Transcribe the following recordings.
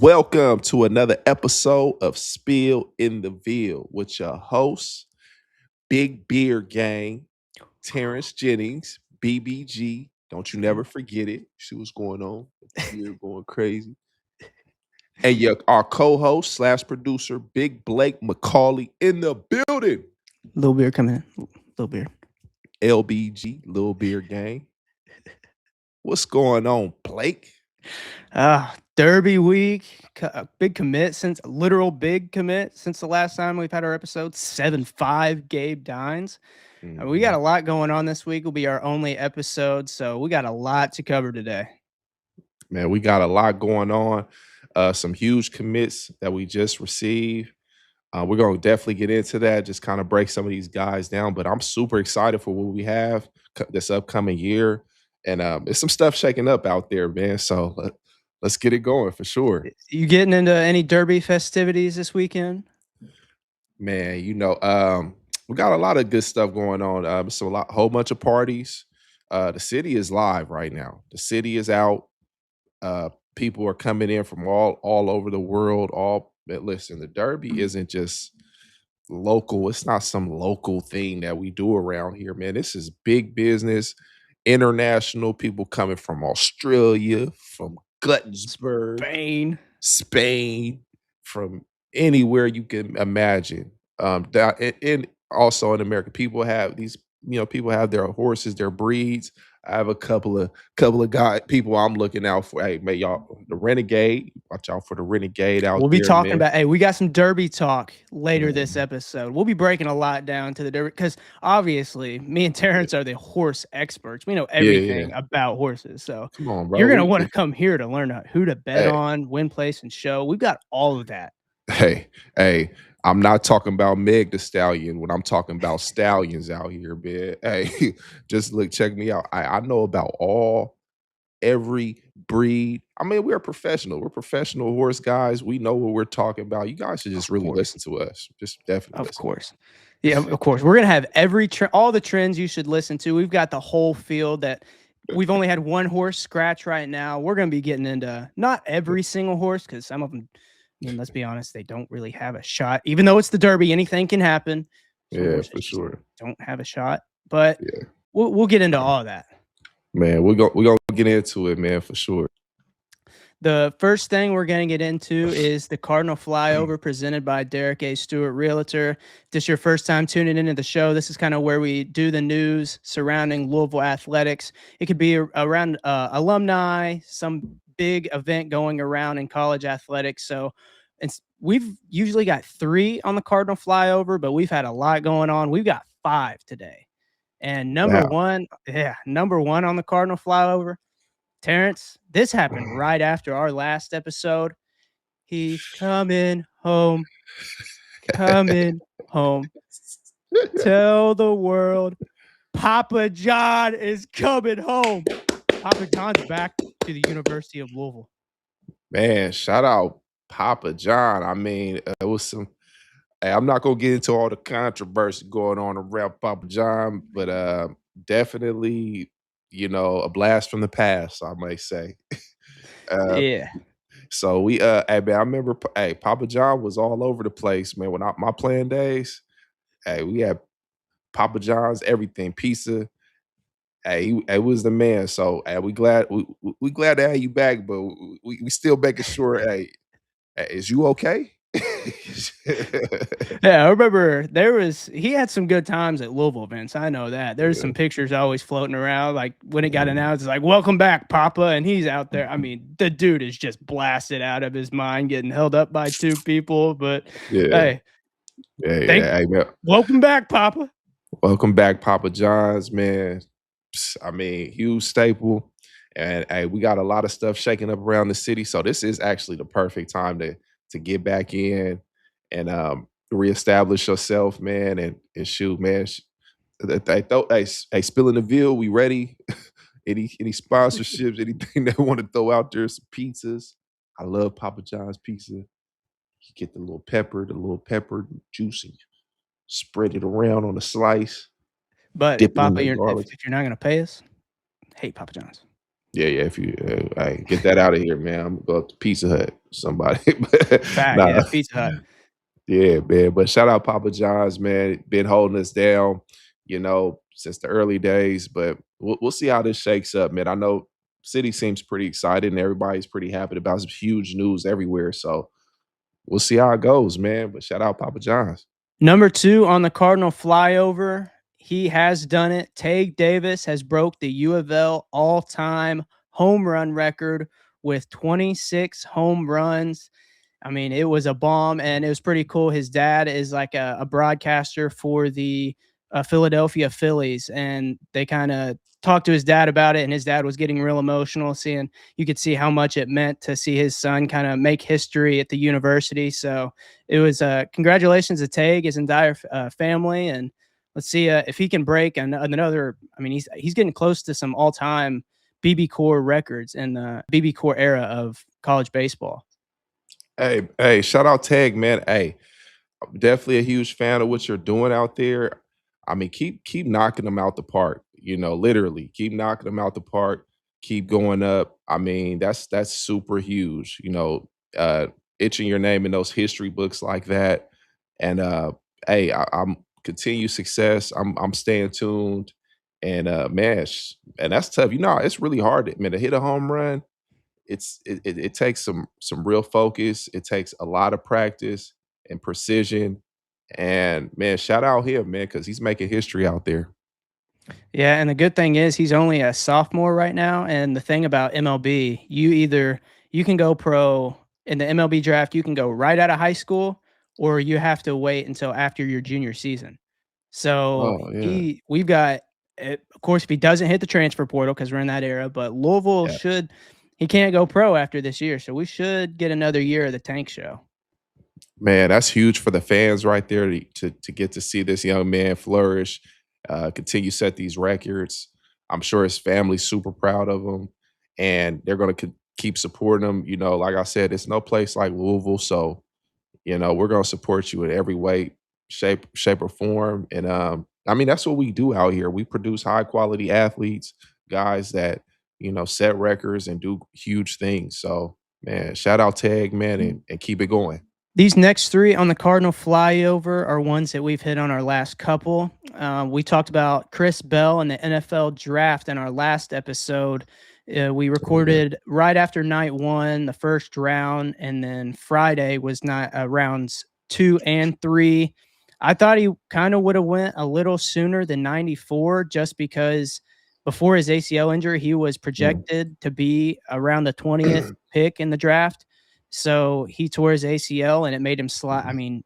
Welcome to another episode of Spill in the Ville with your host, Big Beer Gang, Terrence Jennings, BBG. Don't you never forget it. See what's going on. Beer going crazy. And our co-host slash producer, Big Blake McCauley in the building. Little beer coming in. Little beer. LBG, Little Beer Gang. What's going on, Blake? Derby week. Big commit since literal big commit since the last time we've had our episode. 7-5 Gabe Dines. We got a lot going on this week. Will be our only episode, so we got a lot to cover today. Man, we got a lot going on. Some huge commits that we just received. We're going to definitely get into that, just kind of break some of these guys down. But I'm super excited for what we have this upcoming year. And there's some stuff shaking up out there, man. So let's get it going for sure. You getting into any Derby festivities this weekend? Man, we got a lot of good stuff going on. So whole bunch of parties. The city is live right now. The city is out. People are coming in from all over the world. But listen, the Derby isn't just local. It's not some local thing that we do around here, man. This is big business, international people coming from Australia, from Guttenberg, Spain, from anywhere you can imagine. And also in America, people have people have their horses, their breeds. I have a couple of people I'm looking out for. Hey, man, y'all, the Renegade. Watch out for the Renegade out there. We'll be talking about. Hey, we got some Derby talk later this episode. We'll be breaking a lot down to the Derby because obviously, me and Terrence are the horse experts. We know everything about horses. So come on, bro. You're gonna want to come here to learn who to bet on, win, place, and show. We've got all of that. Hey, I'm not talking about Meg the Stallion when I'm talking about stallions out here, man. Hey, just look, check me out. I know about every breed. I mean, we're professional. We're professional horse guys. We know what we're talking about. You guys should just really listen to us. Just definitely. Of course. Yeah, of course. We're gonna have all the trends you should listen to. We've got the whole field that we've only had one horse scratch right now. We're gonna be getting into not every single horse because some of them. I mean, let's be honest, they don't really have a shot. Even though it's the Derby, anything can happen. Yeah, for sure. Don't have a shot, but we'll get into all of that. Man, we're gonna get into it, man, for sure. The first thing we're going to get into is the Cardinal Flyover presented by Derek A. Stewart, Realtor. If this is your first time tuning into the show, this is kind of where we do the news surrounding Louisville athletics. It could be around alumni, some big event going around in college athletics. So we've usually got 3 on the Cardinal Flyover, but we've had a lot going on. We've got 5 today. And number one on the Cardinal Flyover, Terrence, this happened right after our last episode. He's coming home. Coming home. Tell the world Papa John is coming home. Papa John's back to the University of Louisville. Man, shout out Papa John. I mean, it was some. Hey, I'm not gonna get into all the controversy going on around Papa John, but definitely, a blast from the past, I might say. Yeah. So we, hey man, I remember, Papa John was all over the place, man. When my playing days, we had Papa John's, everything, pizza. He was the man. So, we glad to have you back, but we still making sure. Hey, is you okay? Yeah, I remember he had some good times at Louisville events. I know that. There's some pictures always floating around. Like when it got announced, it's like, welcome back, Papa. And he's out there. I mean, the dude is just blasted out of his mind, getting held up by 2 people. But hey, welcome back, Papa. Welcome back, Papa John's, man. I mean, huge staple. And we got a lot of stuff shaking up around the city. So this is actually the perfect time to get back in and reestablish yourself, man, and shoot, man. Hey, spilling the Ville, we ready? any sponsorships, anything they want to throw out there, some pizzas. I love Papa John's pizza. You get the little pepper juice, and spread it around on a slice. But Papa, if you're not gonna pay us, hate Papa John's. Yeah, yeah. If you, hey, get that out of here, man. I'm gonna go up to Pizza Hut. Somebody, but Fact, nah. yeah, Pizza Hut. Yeah, man. But shout out Papa John's, man. Been holding us down, since the early days. But we'll see how this shakes up, man. I know City seems pretty excited and everybody's pretty happy about some huge news everywhere. So we'll see how it goes, man. But shout out Papa John's. Number 2 on the Cardinal flyover, he has done it. Tage Davis has broke the U of L all-time home run record with 26 home runs. I mean, it was a bomb, and it was pretty cool. His dad is like a broadcaster for the Philadelphia Phillies, and they kind of talked to his dad about it, and his dad was getting real emotional. Seeing you could see how much it meant to see his son kind of make history at the university. So it was congratulations to Tage, his entire family, and let's see if he can break another. I mean, he's getting close to some all-time BB Core records in the BB Core era of college baseball. Hey, shout out Tag, man. Hey, I'm definitely a huge fan of what you're doing out there. I mean, keep knocking them out the park. Literally, keep knocking them out the park. Keep going up. I mean, that's super huge. Uh, Itching your name in those history books like that. And hey, I'm continue success. I'm staying tuned. And man, and that's tough. It's really hard, man, to hit a home run. It takes some real focus. It takes a lot of practice and precision. And man, shout out him, man, because he's making history out there. Yeah, and the good thing is he's only a sophomore right now. And the thing about MLB, you can go pro in the MLB draft, you can go right out of high school, or you have to wait until after your junior season. So Oh yeah, we've got, of course, if he doesn't hit the transfer portal because we're in that era, but Louisville yeah, he can't go pro after this year, so we should get another year of the Tank Show. man, that's huge for the fans right there to get to see this young man flourish, continue set these records. I'm sure his family's super proud of him, and they're going to keep supporting him. Like I said, it's no place like Louisville, so we're gonna support you in every way, shape or form. And I mean, that's what we do out here. We produce high quality athletes, guys that, set records and do huge things. So man, shout out Tag, man, and keep it going. These next 3 on the Cardinal flyover are ones that we've hit on our last couple. We talked about Chris Bell and the NFL draft in our last episode. We Oh yeah. recorded right after night 1, the first round, and then Friday was not rounds 2 and 3. I thought he kind of would have went a little sooner than 94, just because before his ACL injury, he was Mm. projected to be around the 20th pick in the draft. So he tore his ACL and it made him slide. I Mhm. mean,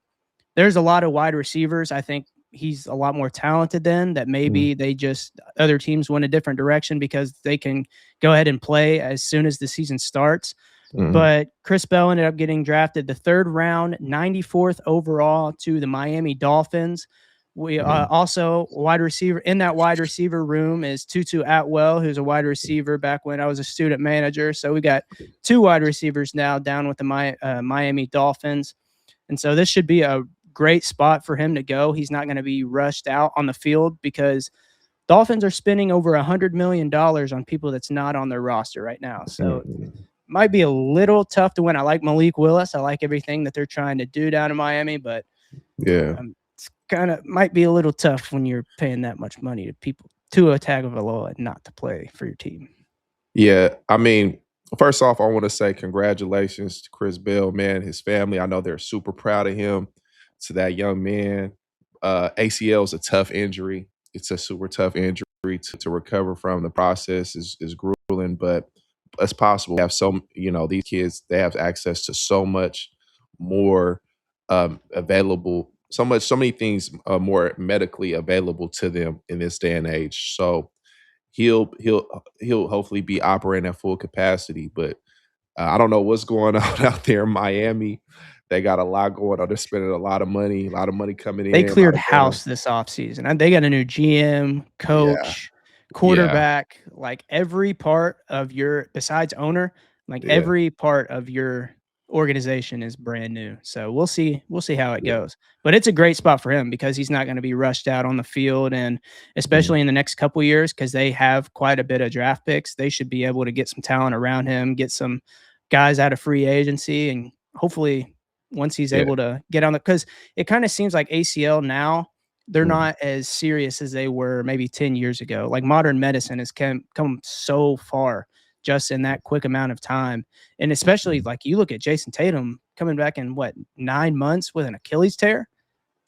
there's a lot of wide receivers. I think he's a lot more talented than that. Mhm. Maybe they just other teams went a different direction because they can go ahead and play as soon as the season starts. Mhm. But Chris Bell ended up getting drafted the 3rd round, 94th overall to the Miami Dolphins. We Mhm. also wide receiver in that wide receiver room is Tutu Atwell, who's a wide receiver back when I was a student manager. So we got 2 wide receivers now down with the Miami Dolphins. And so this should be a great spot for him to go. He's not going to be rushed out on the field because Dolphins are spending over $100 million on people that's not on their roster right now. So Mhm. might be a little tough to win. I like Malik Willis. I like everything that they're trying to do down in Miami, but Yeah. it's kind of might be a little tough when you're paying that much money to people to a Tagovailoa not to play for your team. Yeah. I mean, first off, I want to say congratulations to Chris Bell, man, his family. I know they're super proud of him. To that young man. ACL is a tough injury. It's a super tough injury to recover from. The process is grueling, but it's possible. Have these kids, they have access to so much more available, so many things more medically available to them in this day and age. So he'll hopefully be operating at full capacity. But I don't know what's going on out there in Miami. They got a lot going on. They're spending a lot of money coming They in, a lot cleared of going. house this offseason, and they got a new GM, Yeah, coach, yeah, quarterback, like every part of your besides owner, like yeah. every part of your organization is brand new. So we'll see how it Yeah. goes. But it's a great spot for him because he's not going to be rushed out on the field, and Mhm. especially in the next couple years because they have quite a bit of draft picks, they should be able to get some talent around him, get some guys out of free agency, and hopefully once he's Yeah. able to get on the, because it kind of seems like ACL now, they're Mhm. not as serious as they were maybe 10 years ago. Like modern medicine has come so far just in that quick amount of time. And especially Mhm. like you look at Jason Tatum coming back in what, 9 months with an Achilles tear,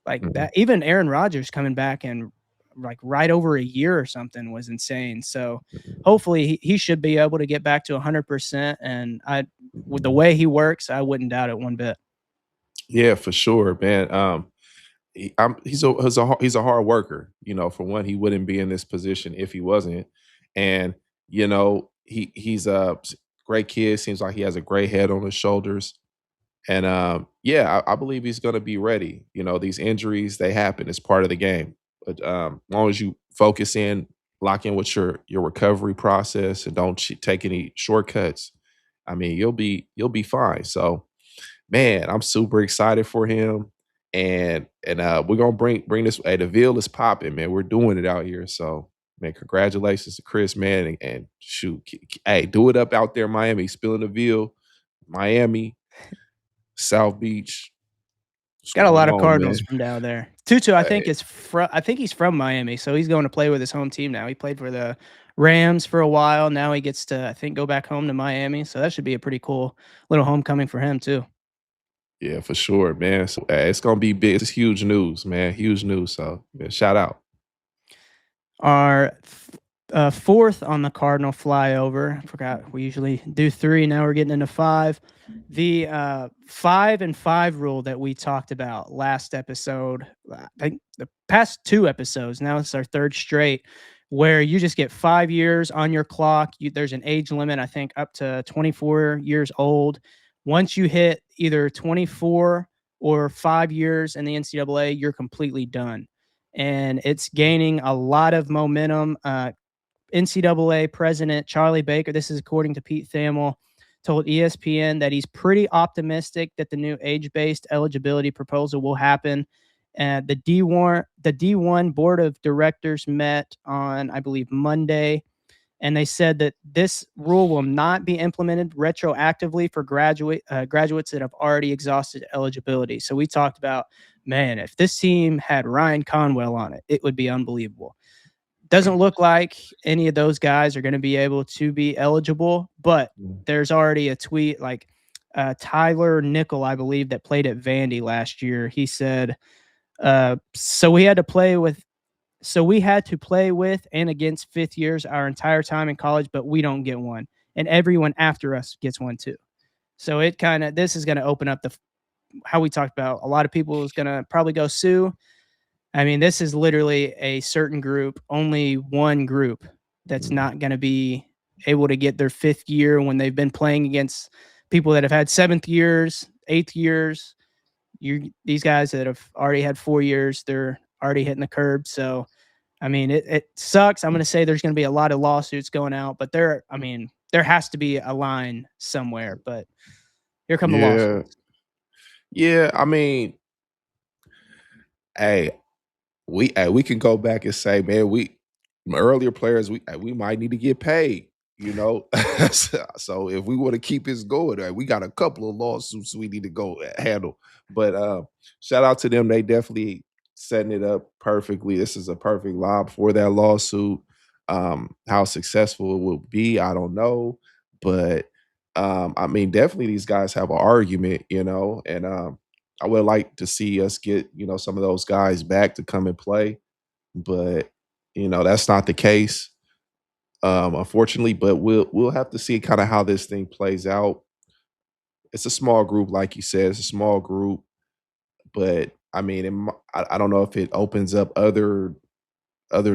like Mhm. that. Even Aaron Rodgers coming back in like right over a year or something was insane. So Mhm. hopefully he should be able to get back to 100%. And with the way he works, I wouldn't doubt it one bit. Yeah, for sure, man. He's a hard worker. For one, he wouldn't be in this position if he wasn't. And he's a great kid. Seems like he has a great head on his shoulders. And yeah, I believe he's going to be ready. These injuries, they happen. It's part of the game. But as long as you focus in, lock in with your recovery process, and don't take any shortcuts, I mean, you'll be fine. So man, I'm super excited for him. And we're gonna bring this. Hey, the Ville is popping, man. We're doing it out here. So man, congratulations to Chris, man. And shoot, hey, do it up out there, in Miami, spilling the Ville, Miami, South Beach. What's Got a going lot of on, Cardinals man? from down there. Tutu, I think Hey, is from. I think he's from Miami, so he's going to play with his home team now. He played for the Rams for a while. Now he gets to, I think, go back home to Miami. So that should be a pretty cool little homecoming for him too. yeah, for sure, man. So it's gonna be big. It's huge news, man. Huge news. So yeah, shout out. Our fourth on the Cardinal flyover. I forgot we usually do three. Now we're getting into five. The 5-and-5 rule that we talked about last episode, I think the past two episodes, now it's our third straight, where you just get 5 years on your clock. There's an age limit, I think, up to 24 years old. Once you hit either 24 or 5 years in the NCAA, you're completely done, and it's gaining a lot of momentum. NCAA president Charlie Baker, this is according to Pete Thamel, told ESPN that he's pretty optimistic that the new age-based eligibility proposal will happen. The D1 board of directors met on, I believe, Monday, and they said that this rule will not be implemented retroactively for graduates that have already exhausted eligibility. So we talked about, man, if this team had Ryan Conwell on it, it would be unbelievable. Doesn't look like any of those guys are going to be able to be eligible, but Mm. there's already a tweet like Tyler Nickel, I believe, that played at Vandy last year. He said, so we had to play with and against fifth years our entire time in college, but we don't get one. And everyone after us gets one too. So this is going to open up how we talked about. A lot of people is going to probably go sue. I mean, this is literally a certain group, only one group that's Mm. not going to be able to get their fifth year when they've been playing against people that have had seventh years, eighth years. These guys that have already had 4 years, they're already hitting the curb. So I mean, it sucks. I'm going to say there's going to be a lot of lawsuits going out, but I mean, there has to be a line somewhere. But here come the Yeah, lawsuits. yeah. I mean, hey, we can go back and say, man, earlier players, we might need to get paid. So if we want to keep this going, we got a couple of lawsuits we need to go handle. But shout out to them; they definitely setting it up perfectly. This is a perfect lob for that lawsuit. How successful it will be, I don't know, but I mean, definitely these guys have an argument, and I would like to see us get, some of those guys back to come and play, but that's not the case, unfortunately. But we'll have to see kind of how this thing plays out. It's a small group, like you said, it's a small group, but I mean, I don't know if it opens up other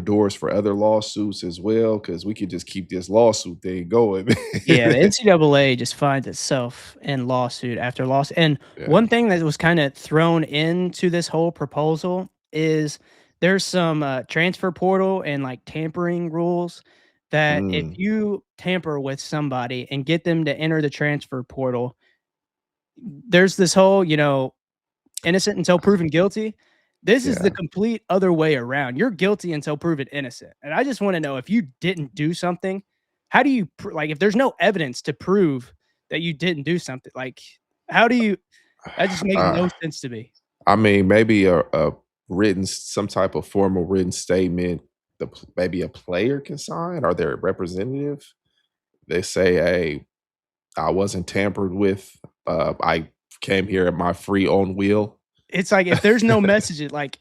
doors for other lawsuits as well, because we could just keep this lawsuit thing going. Yeah, the NCAA just finds itself in lawsuit after lawsuit. And Yeah. one thing that was kind of thrown into this whole proposal is there's some transfer portal and like tampering rules that if Mm, you tamper with somebody and get them to enter the transfer portal, there's this whole, innocent until proven guilty. This is the Yeah. complete other way around. You're guilty until proven innocent. And I just want to know, if you didn't do something, how do you like, if there's no evidence to prove that you didn't do something, like how do you, that just makes no Uh, sense to me. I mean, maybe a written, some type of formal written statement. Maybe a player can sign, or their representative. They say, "Hey, I wasn't tampered with. I came here at my free own will." It's like, if there's no message, like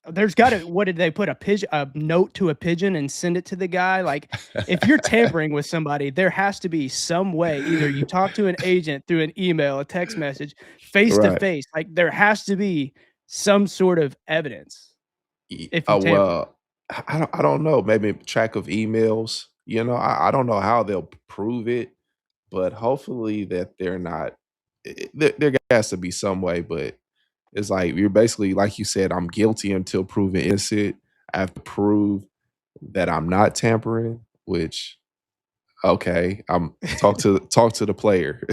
there's got to, what did they put, a note to a pigeon and send it to the guy? Like, if you're tampering with somebody, there has to be some way. Either you talk to an agent through an email, a text message, face to Right. face. Like, there has to be some sort of evidence if you tamper. Well, I don't know. Maybe track of emails. I don't know how they'll prove it, but hopefully that they're not. There has to be some way, but it's like you're basically, like you said, I'm guilty until proven innocent. I have to prove that I'm not tampering, which okay, talk to the player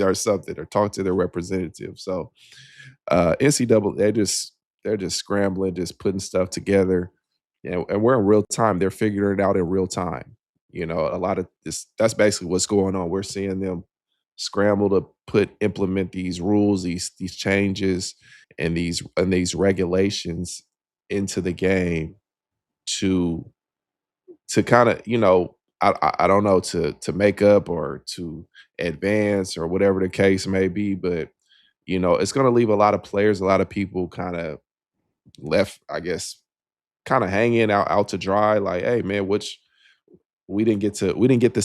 or something, or talk to their representative. So NCAA, they're just scrambling, just putting stuff together, and we're in real time. They're figuring it out in real time. A lot of this. That's basically what's going on. We're seeing them scramble to implement these rules, these changes, and these regulations into the game to kind of I don't know, to make up or to advance or whatever the case may be, but it's going to leave a lot of players, a lot of people kind of left, I guess, kind of hanging out to dry. Like, hey, man, which we didn't get the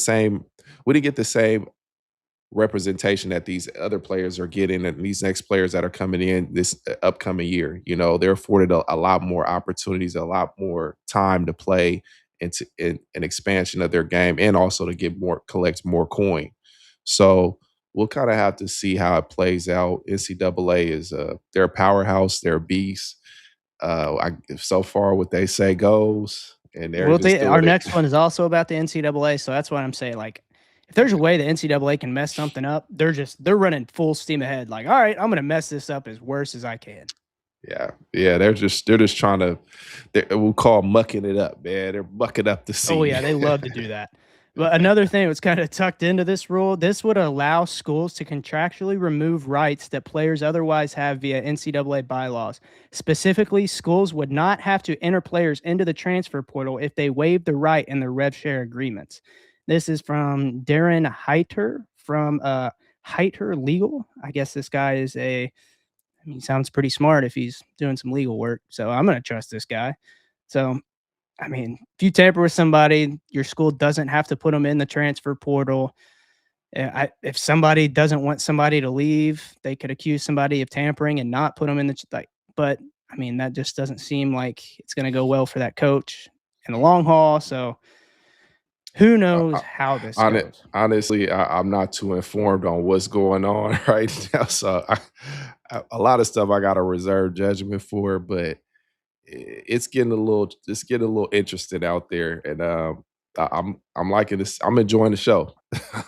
same representation that these other players are getting, and these next players that are coming in this upcoming year. They're afforded a lot more opportunities, a lot more time to play, and an expansion of their game, and also to collect more coin. So we'll kind of have to see how it plays out. NCAA is they're a powerhouse, they're a beast. So far what they say goes, and they're Well, just our doing it. next one is also about the NCAA, so that's why I'm saying, like, if there's a way the NCAA can mess something up, they're running full steam ahead. Like, all right, I'm gonna mess this up as worse as I can. Yeah, yeah, they're just trying to, we'll call mucking it up, man. They're mucking up the Oh scene. yeah, they love to do that. But another thing that's kind of tucked into this rule, this would allow schools to contractually remove rights that players otherwise have via NCAA bylaws. Specifically, schools would not have to enter players into the transfer portal if they waive the right in their rev share agreements. This is from Darren Heiter from Heiter Legal. I guess this guy is he sounds pretty smart if he's doing some legal work. So I'm going to trust this guy. So I mean, if you tamper with somebody, your school doesn't have to put them in the transfer portal. If somebody doesn't want somebody to leave, they could accuse somebody of tampering and not put them in like. But I mean, that just doesn't seem like it's going to go well for that coach in the long haul. So who knows how this goes? Honestly, I'm not too informed on what's going on right now, so a lot of stuff I got to reserve judgment for, but it's getting a little interesting out there, and I'm liking this. I'm enjoying the show.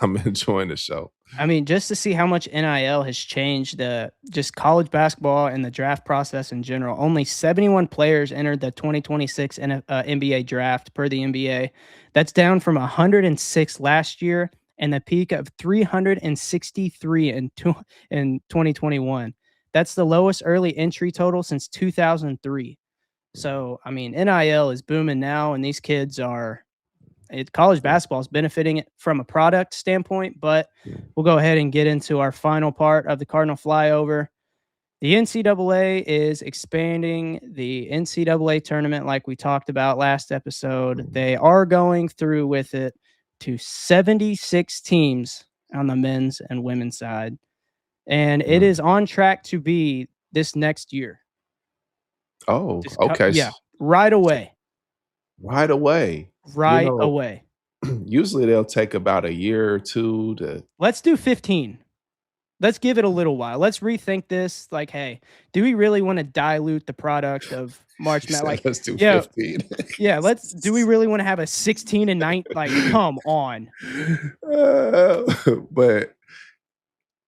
I'm enjoying the show. I mean, just to see how much NIL has changed the just college basketball and the draft process in general. Only 71 players entered the 2026 NBA draft per the NBA. That's down from 106 last year and the peak of 363 in 2021. That's the lowest early entry total since 2003. So, I mean, NIL is booming now, and these kids are college basketball is benefiting it from a product standpoint, but we'll go ahead and get into our final part of the Cardinal flyover. The NCAA is expanding the NCAA tournament like we talked about last episode. They are going through with it to 76 teams on the men's and women's side. And it Mm. is on track to be this next year. Oh, okay. Yeah, right away. Right away. You Right know, away. usually they'll take about a year or two to. Let's do 15. Let's give it a little while. Let's rethink this. Like, hey, do we really want to dilute the product of March Madness? Like, Let's do yeah, 15. yeah. Do we really want to have a 16 and 9? Like, come on. But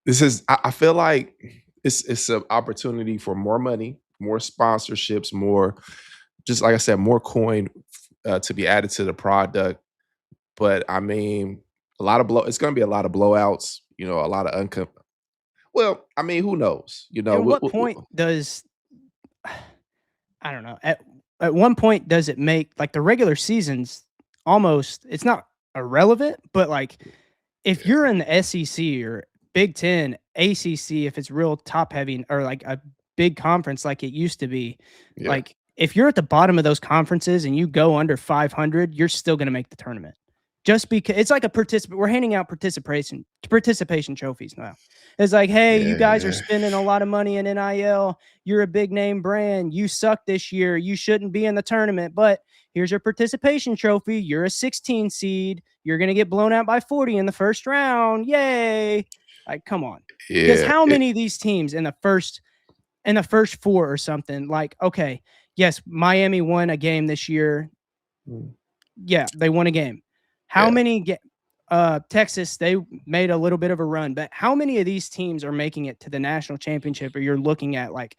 this is I feel like it's an opportunity for more money, more sponsorships, more just like I said, more coin to be added to the product. But I mean, a lot of blow. It's going to be a lot of blowouts. You know, a lot of uncom. Well, I mean, who knows? You know, At what point does I don't know. At one point does it make like the regular season's almost it's not irrelevant, but like if you're in the SEC or Big 10, ACC, if it's real top heavy or like a big conference like it used to be, yeah, like if you're at the bottom of those conferences and you go under 500, you're still going to make the tournament. Just because it's like a participant, we're handing out participation trophies now. It's like, hey, you guys are yeah, spending a lot of money in NIL. You're a big name brand. You suck this year. You shouldn't be in the tournament, but here's your participation trophy. You're a 16 seed. You're going to get blown out by 40 in the first round. Yay. Like, come on. Because yeah. how many of these teams in the first four or something, like, okay, yes, Miami won a game this year. Yeah, they won a game. How Yeah. many Texas, they made a little bit of a run, but how many of these teams are making it to the national championship or you're looking at like,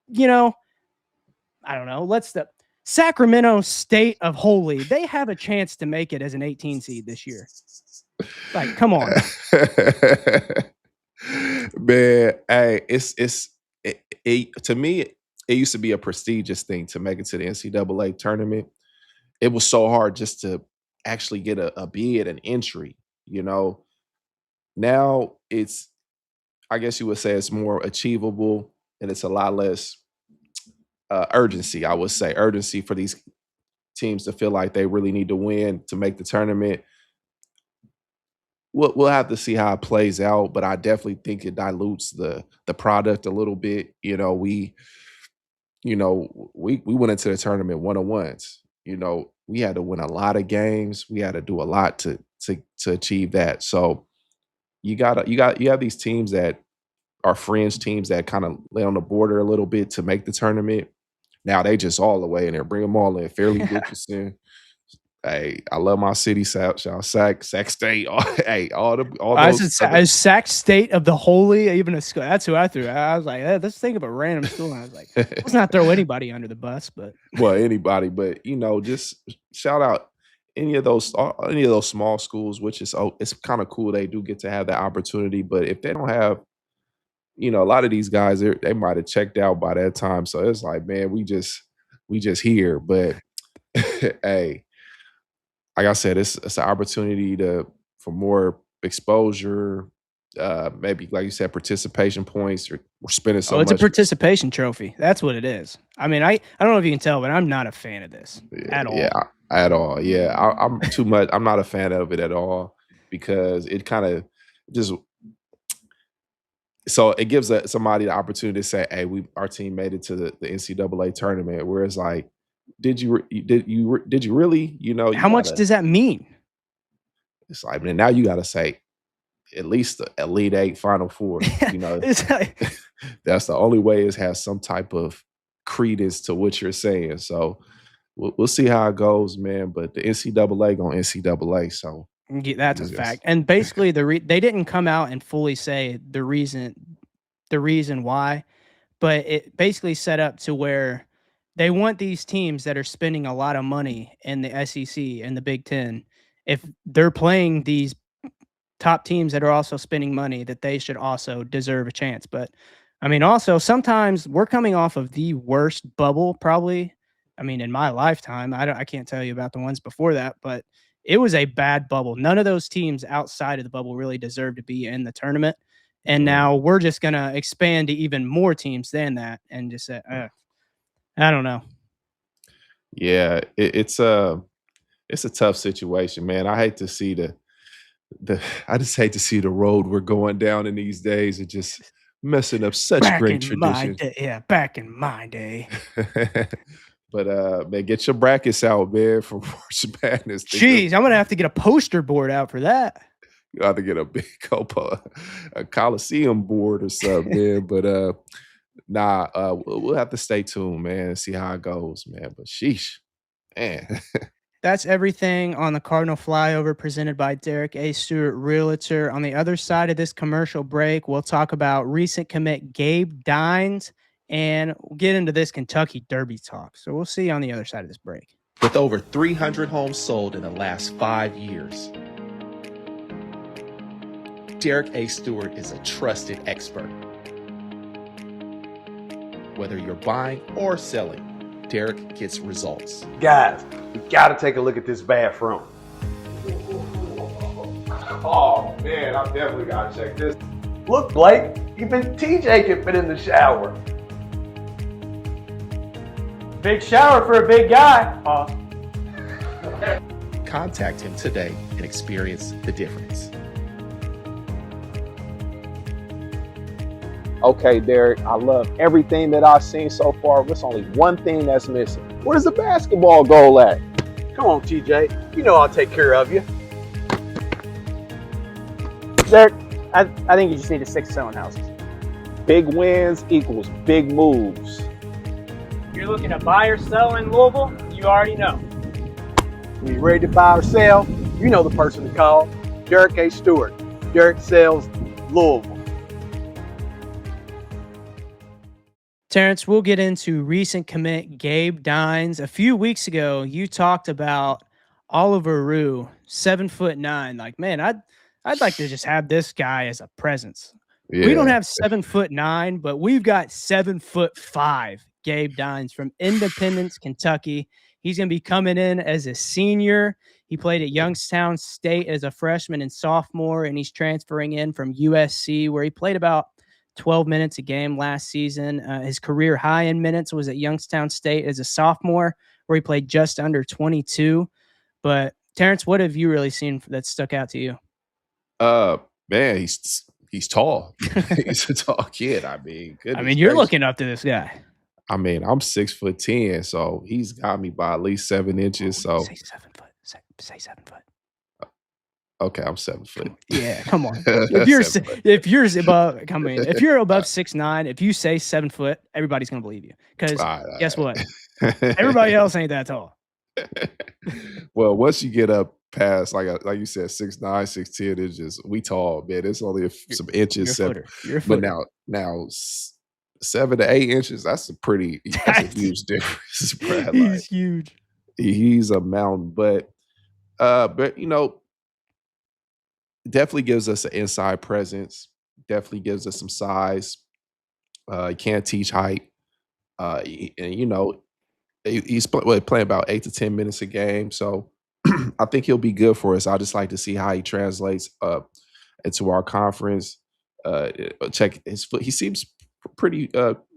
you know, I don't know, let's the Sacramento State of Holy, they have a chance to make it as an 18 seed this year. Like, come on. Man, hey, to me, it used to be a prestigious thing to make it to the NCAA tournament. It was so hard just to actually get a bid, an entry, you know. Now it's I guess you would say it's more achievable and it's a lot less urgency, I would say. Urgency for these teams to feel like they really need to win to make the tournament. We'll have to see how it plays out, but I definitely think it dilutes the product a little bit. We went into the tournament one-on-ones. You know, we had to win a lot of games. We had to do a lot to achieve that. So you have these teams that are fringe teams that kind of lay on the border a little bit to make the tournament. Now they just all the way in there. Bring them all in. Fairleigh Dickinson. Hey, I love my city, Sac State. Hey, all I those said other Sac State of the Holy, even a school. That's who I threw. I was like, hey, let's think of a random school. And I was like, let's not throw anybody under the bus, but well, anybody, but just shout out any of those small schools, which is it's kind of cool. They do get to have that opportunity, but if they don't have, a lot of these guys they might have checked out by that time. So it's like, man, we just here. But hey, like I said, it's an opportunity for more exposure. Maybe like you said, participation points. We're spending oh, so it's a much. participation trophy. That's what it is. I mean, I don't know if you can tell, but I'm not a fan of this Yeah, at all. yeah, at all. Yeah, I'm too much. I'm not a fan of it at all because it kind of just so it gives somebody the opportunity to say, "Hey, our team made it to the NCAA tournament." Whereas, like, did you really? You How much gotta. does that mean? It's like, man, now you gotta say at least the Elite Eight, Final Four. It's like, That's the only way is have some type of credence to what you're saying. So we'll see how it goes, man. But the NCAA going NCAA, so yeah, that's a we just fact. And basically, they didn't come out and fully say the reason why, but it basically set up to where they want these teams that are spending a lot of money in the SEC and the Big Ten. If they're playing these top teams that are also spending money, that they should also deserve a chance. But I mean, also sometimes we're coming off of the worst bubble, probably. I mean, in my lifetime, I can't tell you about the ones before that, but it was a bad bubble. None of those teams outside of the bubble really deserve to be in the tournament. And mm, now we're just gonna expand to even more teams than that, and just say, I don't know. yeah, it's a tough situation, man. I hate to see the I just hate to see the road we're going down in these days. It just messing up such Back great in my tradition. day, yeah, back in my day. But man, get your brackets out, man, for March Madness. Jeez, I'm gonna have to get a poster board out for that. You have to get a big a Coliseum board or something, man. But nah, we'll have to stay tuned, man, and see how it goes, man. But sheesh, man. That's everything on the Cardinal Flyover presented by Derek A. Stewart Realtor. On the other side of this commercial break, we'll talk about recent commit Gabe Dines, and we'll get into this Kentucky Derby talk. So we'll see you on the other side of this break. With over 300 homes sold in the last 5 years, Derek A. Stewart is a trusted expert. Whether you're buying or selling, Derek gets results. Guys, we gotta take a look at this bathroom. Oh man, I definitely gotta check this. Look, Blake, even TJ can fit in the shower. Big shower for a big guy. Contact him today and experience the difference. Okay, Derek, I love everything that I've seen so far. There's only one thing that's missing. Where's the basketball goal at? Come on, TJ. You know I'll take care of you. Derek, I think you just need to stick to selling houses. Big wins equals big moves. If you're looking to buy or sell in Louisville, you already know. When you're ready to buy or sell, you know the person to call. Derek A. Stewart. Derek Sells Louisville. Terrence, we'll get into recent commit Gabe Dines. A few weeks ago, you talked about Oliver Rue, 7'9". Like, man, I'd like to just have this guy as a presence. Yeah. We don't have 7'9", but we've got 7'5" Gabe Dines from Independence, Kentucky. He's going to be coming in as a senior. He played at Youngstown State as a freshman and sophomore, and he's transferring in from USC, where he played about 12 minutes a game last season. His career high in minutes was at Youngstown State as a sophomore, where he played just under 22. But Terrence, what have you really seen that stuck out to you? Man, he's tall. He's a tall kid. I mean, goodness You're gracious. looking up to this guy. I mean, I'm 6'10", so he's got me by at least 7 inches. So Say 7 foot. Say 7 foot. okay, I'm 7 foot. Yeah, come on. If you're above 6'9", if you say 7 foot, everybody's gonna believe you. Because guess what? Everybody else ain't that tall. Well, once you get up past, like you said, 6'9", 6'10", it's just we tall, man. It's only some inches. You're a But footer. now 7 to 8 inches, that's a huge difference, Brad. Like, He's huge. he's a mountain, but definitely gives us an inside presence. Definitely gives us some size. He can't teach height. He's playing about 8 to 10 minutes a game, so I think he'll be good for us. I just like to see how he translates into our conference. Check his foot. He seems pretty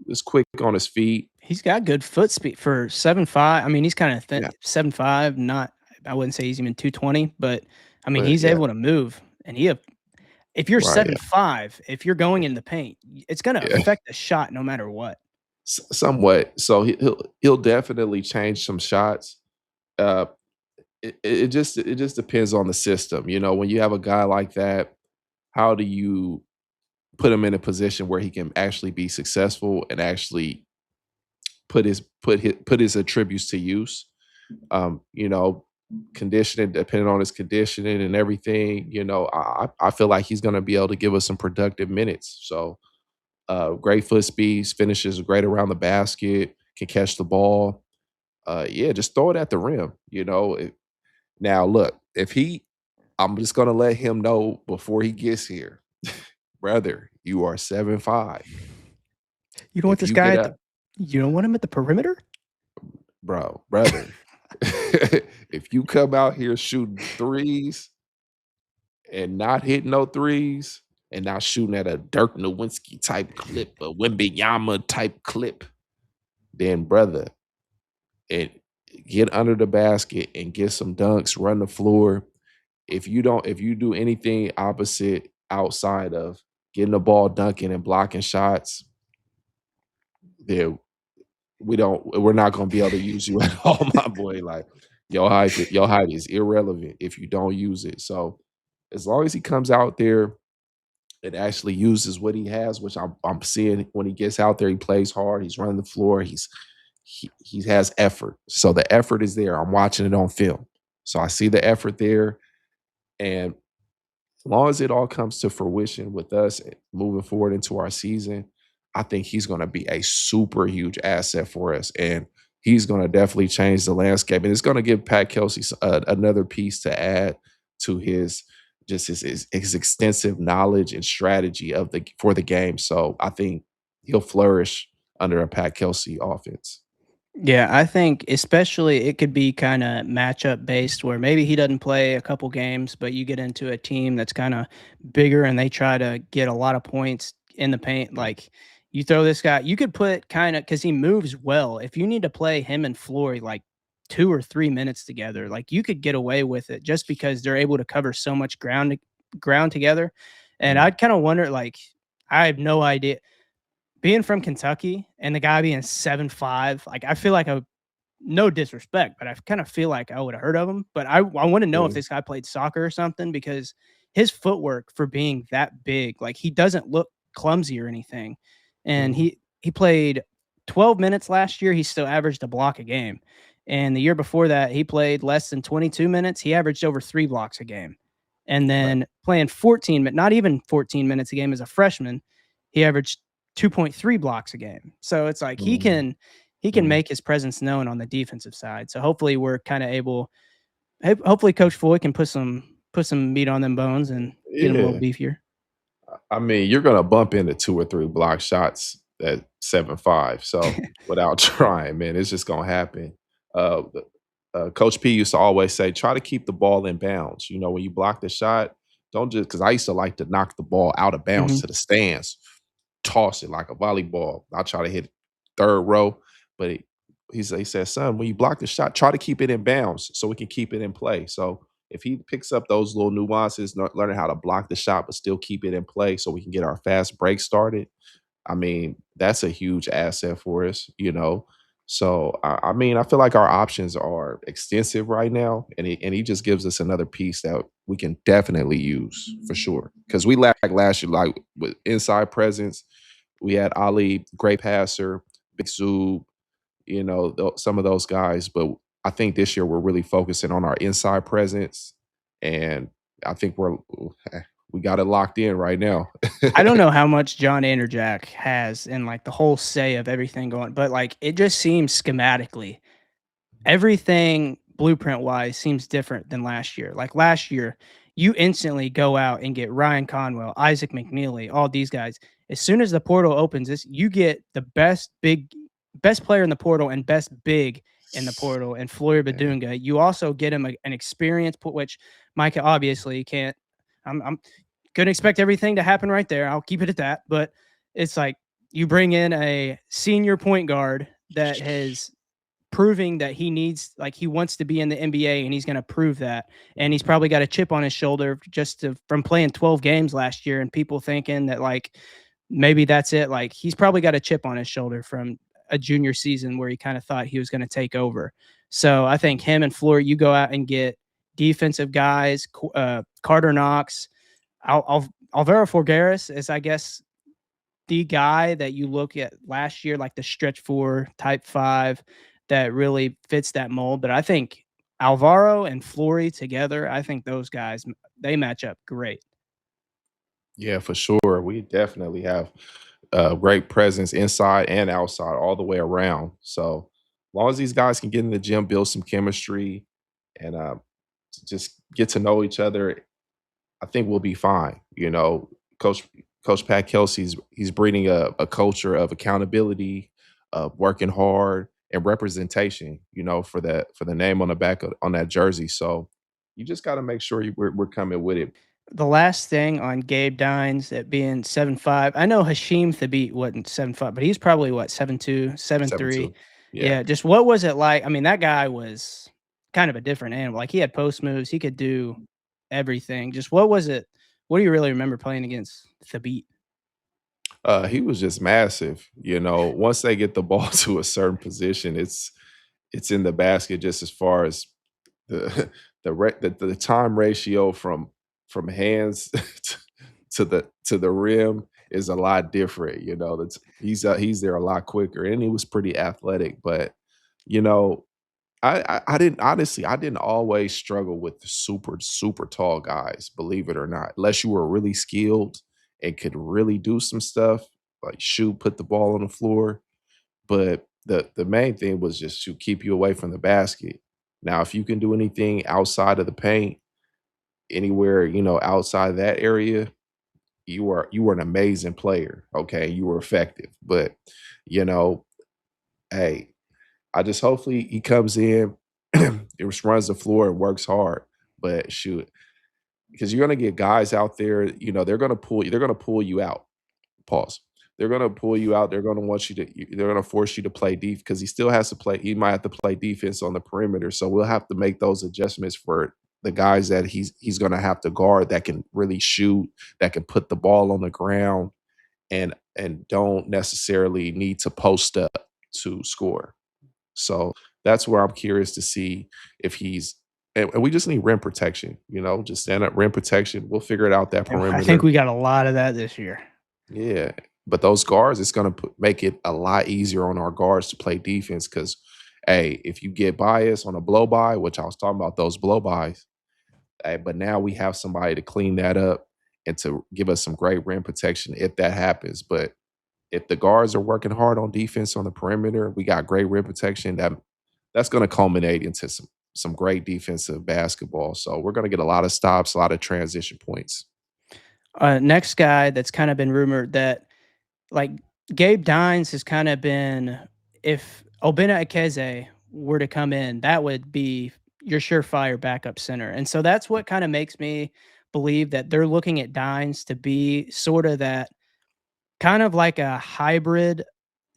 is quick on his feet. He's got good foot speed for 7'5". He's kind of thin, Yeah. 7'5". Not, I wouldn't say he's even 220, but But, he's yeah. able to move. And if you're Right, yeah. 7'5", if you're going in the paint, it's gonna Yeah. affect the shot no matter what. Somewhat. So he'll definitely change some shots. It just depends on the system. You know, when you have a guy like that, how do you put him in a position where he can actually be successful and actually put his attributes to use? Conditioning, depending on his conditioning and everything. I feel like he's going to be able to give us some productive minutes. So, great foot speeds, finishes great around the basket, can catch the ball. Just throw it at the rim. Now, look, I'm just going to let him know before he gets here, brother, you are 7'5". You don't want If this you guy get you don't want him at the perimeter? brother, if you come out here shooting threes and not hitting no threes and not shooting at a Dirk Nowitzki type clip, a Wembanyama type clip, then brother, and get under the basket and get some dunks, run the floor. If you do anything opposite outside of getting the ball, dunking and blocking shots, then we're not gonna be able to use you at all, my boy. Like your height is irrelevant if you don't use it. So as long as he comes out there and actually uses what he has, which I'm seeing when he gets out there, he plays hard, he's running the floor, he has effort. So the effort is there. I'm watching it on film. So I see the effort there, and as long as it all comes to fruition with us moving forward into our season, I think he's going to be a super huge asset for us, and he's going to definitely change the landscape, and it's going to give Pat Kelsey another piece to add to his just his extensive knowledge and strategy of the for the game. So I think he'll flourish under a Pat Kelsey offense. Yeah, I think especially it could be kind of matchup based where maybe he doesn't play a couple games, but you get into a team that's kind of bigger and they try to get a lot of points in the paint. Like you throw this guy, you could put kind of because he moves well. If you need to play him and Flory like 2 or 3 minutes together, like you could get away with it just because they're able to cover so much ground together. And Mm. I'd kind of wonder, like, I have no idea being from Kentucky and the guy being 7'5", like I feel like no disrespect, but I kind of feel like I would have heard of him. But I want to know if Yeah. this guy played soccer or something because his footwork for being that big, like he doesn't look clumsy or anything. And Mhm. he played 12 minutes last year. He still averaged a block a game. And the year before that, he played less than 22 minutes. He averaged over 3 blocks a game. And Right. then playing 14 minutes, not even 14 minutes a game as a freshman, he averaged 2.3 blocks a game. So it's like Mhm. he can Mhm. make his presence known on the defensive side. So hopefully we're kind of able. Hopefully Coach Floyd can put some meat on them bones and get him a little Yeah. beefier. I mean, you're gonna bump into 2 or 3 block shots at 7'5", so without trying, man, it's just gonna happen. The Coach P used to always say, "Try to keep the ball in bounds." You know, when you block the shot, don't just because I used to like to knock the ball out of bounds Hmm. to the stands, toss it like a volleyball. I try to hit third row, but he said, "Son, when you block the shot, try to keep it in bounds so we can keep it in play." So if he picks up those little nuances, learning how to block the shot but still keep it in play, so we can get our fast break started, I mean, that's a huge asset for us, you know. So I mean, I feel like our options are extensive right now, and he just gives us another piece that we can definitely use for sure. Because we lacked last year, like with inside presence, we had Ali, great passer, Big Zub, you know, some of those guys. But I think this year we're really focusing on our inside presence, and I think we got it locked in right now. I don't know how much John Anderjack has in like the whole say of everything going, but like it just seems schematically everything blueprint wise seems different than last year. Like last year, you instantly go out and get Ryan Conwell, Isaac McNeely, all these guys. As soon as the portal opens, this you get the best player in the portal and best big in the portal and Floyer Yeah. Badunga. You also get him an experience, which Micah obviously can't. I'm couldn't expect everything to happen right there. I'll keep it at that. But it's like you bring in a senior point guard that has proving that he needs like he wants to be in the NBA and he's going to prove that. And he's probably got a chip on his shoulder from playing 12 games last year and people thinking that like maybe that's it. Like he's probably got a chip on his shoulder from a junior season where he kind of thought he was going to take over. So I think him and Floor, you go out and get defensive guys, Carter Knox, Alvaro Forgaris is, I guess, the guy that you look at last year, like the stretch four type five that really fits that mold. But I think Alvaro and Flory together, I think those guys, they match up great. Yeah, for sure. We definitely have great presence inside and outside, all the way around. So, as long as these guys can get in the gym, build some chemistry, and just get to know each other, I think we'll be fine. You know, Coach Pat Kelsey's he's breeding a culture of accountability, of working hard, and representation. You know, for the name on the back on that jersey. So, you just got to make sure we're coming with it. The last thing on Gabe Dines at being 7'5", I know Hashim Thabit wasn't 7'5", but he's probably what, 7'2", 7'3". 7-2. Yeah. Yeah, just what was it like? I mean, that guy was kind of a different animal. Like he had post moves, he could do everything. Just what was it? What do you really remember playing against Thabit? He was just massive. You know, once they get the ball to a certain position, it's in the basket just as far as the the time ratio from hands to the rim is a lot different. You know, he's there a lot quicker, and he was pretty athletic. But you know, I didn't honestly, I didn't always struggle with the super tall guys, believe it or not, unless you were really skilled and could really do some stuff, like shoot, put the ball on the floor. But the main thing was just to keep you away from the basket. Now, if you can do anything outside of the paint, anywhere, outside that area, you were an amazing player. Okay. You were effective. But, you know, hey, I just hopefully he comes in, it just runs the floor and works hard. But shoot, because you're gonna get guys out there, they're gonna pull you out. Pause. They're gonna pull you out. They're gonna want you to. They're gonna force you to play deep because he still has to play. He might have to play defense on the perimeter. So we'll have to make those adjustments for the guys that he's gonna have to guard that can really shoot, that can put the ball on the ground, and don't necessarily need to post up to score. So that's where I'm curious to see if he's. And we just need rim protection. Just stand up rim protection. We'll figure it out that I think perimeter. we got a lot of that this year. Yeah, but those guards, it's gonna make it a lot easier on our guards to play defense. Because, hey, if you get bias on a blow by, which I was talking about those blow bys, hey, but now we have somebody to clean that up and to give us some great rim protection if that happens. But if the guards are working hard on defense on the perimeter, we got great rim protection. That's going to culminate into some great defensive basketball. So we're going to get a lot of stops, a lot of transition points. Next guy that's kind of been rumored that, like, Gabe Dines has kind of been, if Obinna Ekeze were to come in, that would be your surefire backup center. And so that's what kind of makes me believe that they're looking at Dines to be sort of that, kind of like a hybrid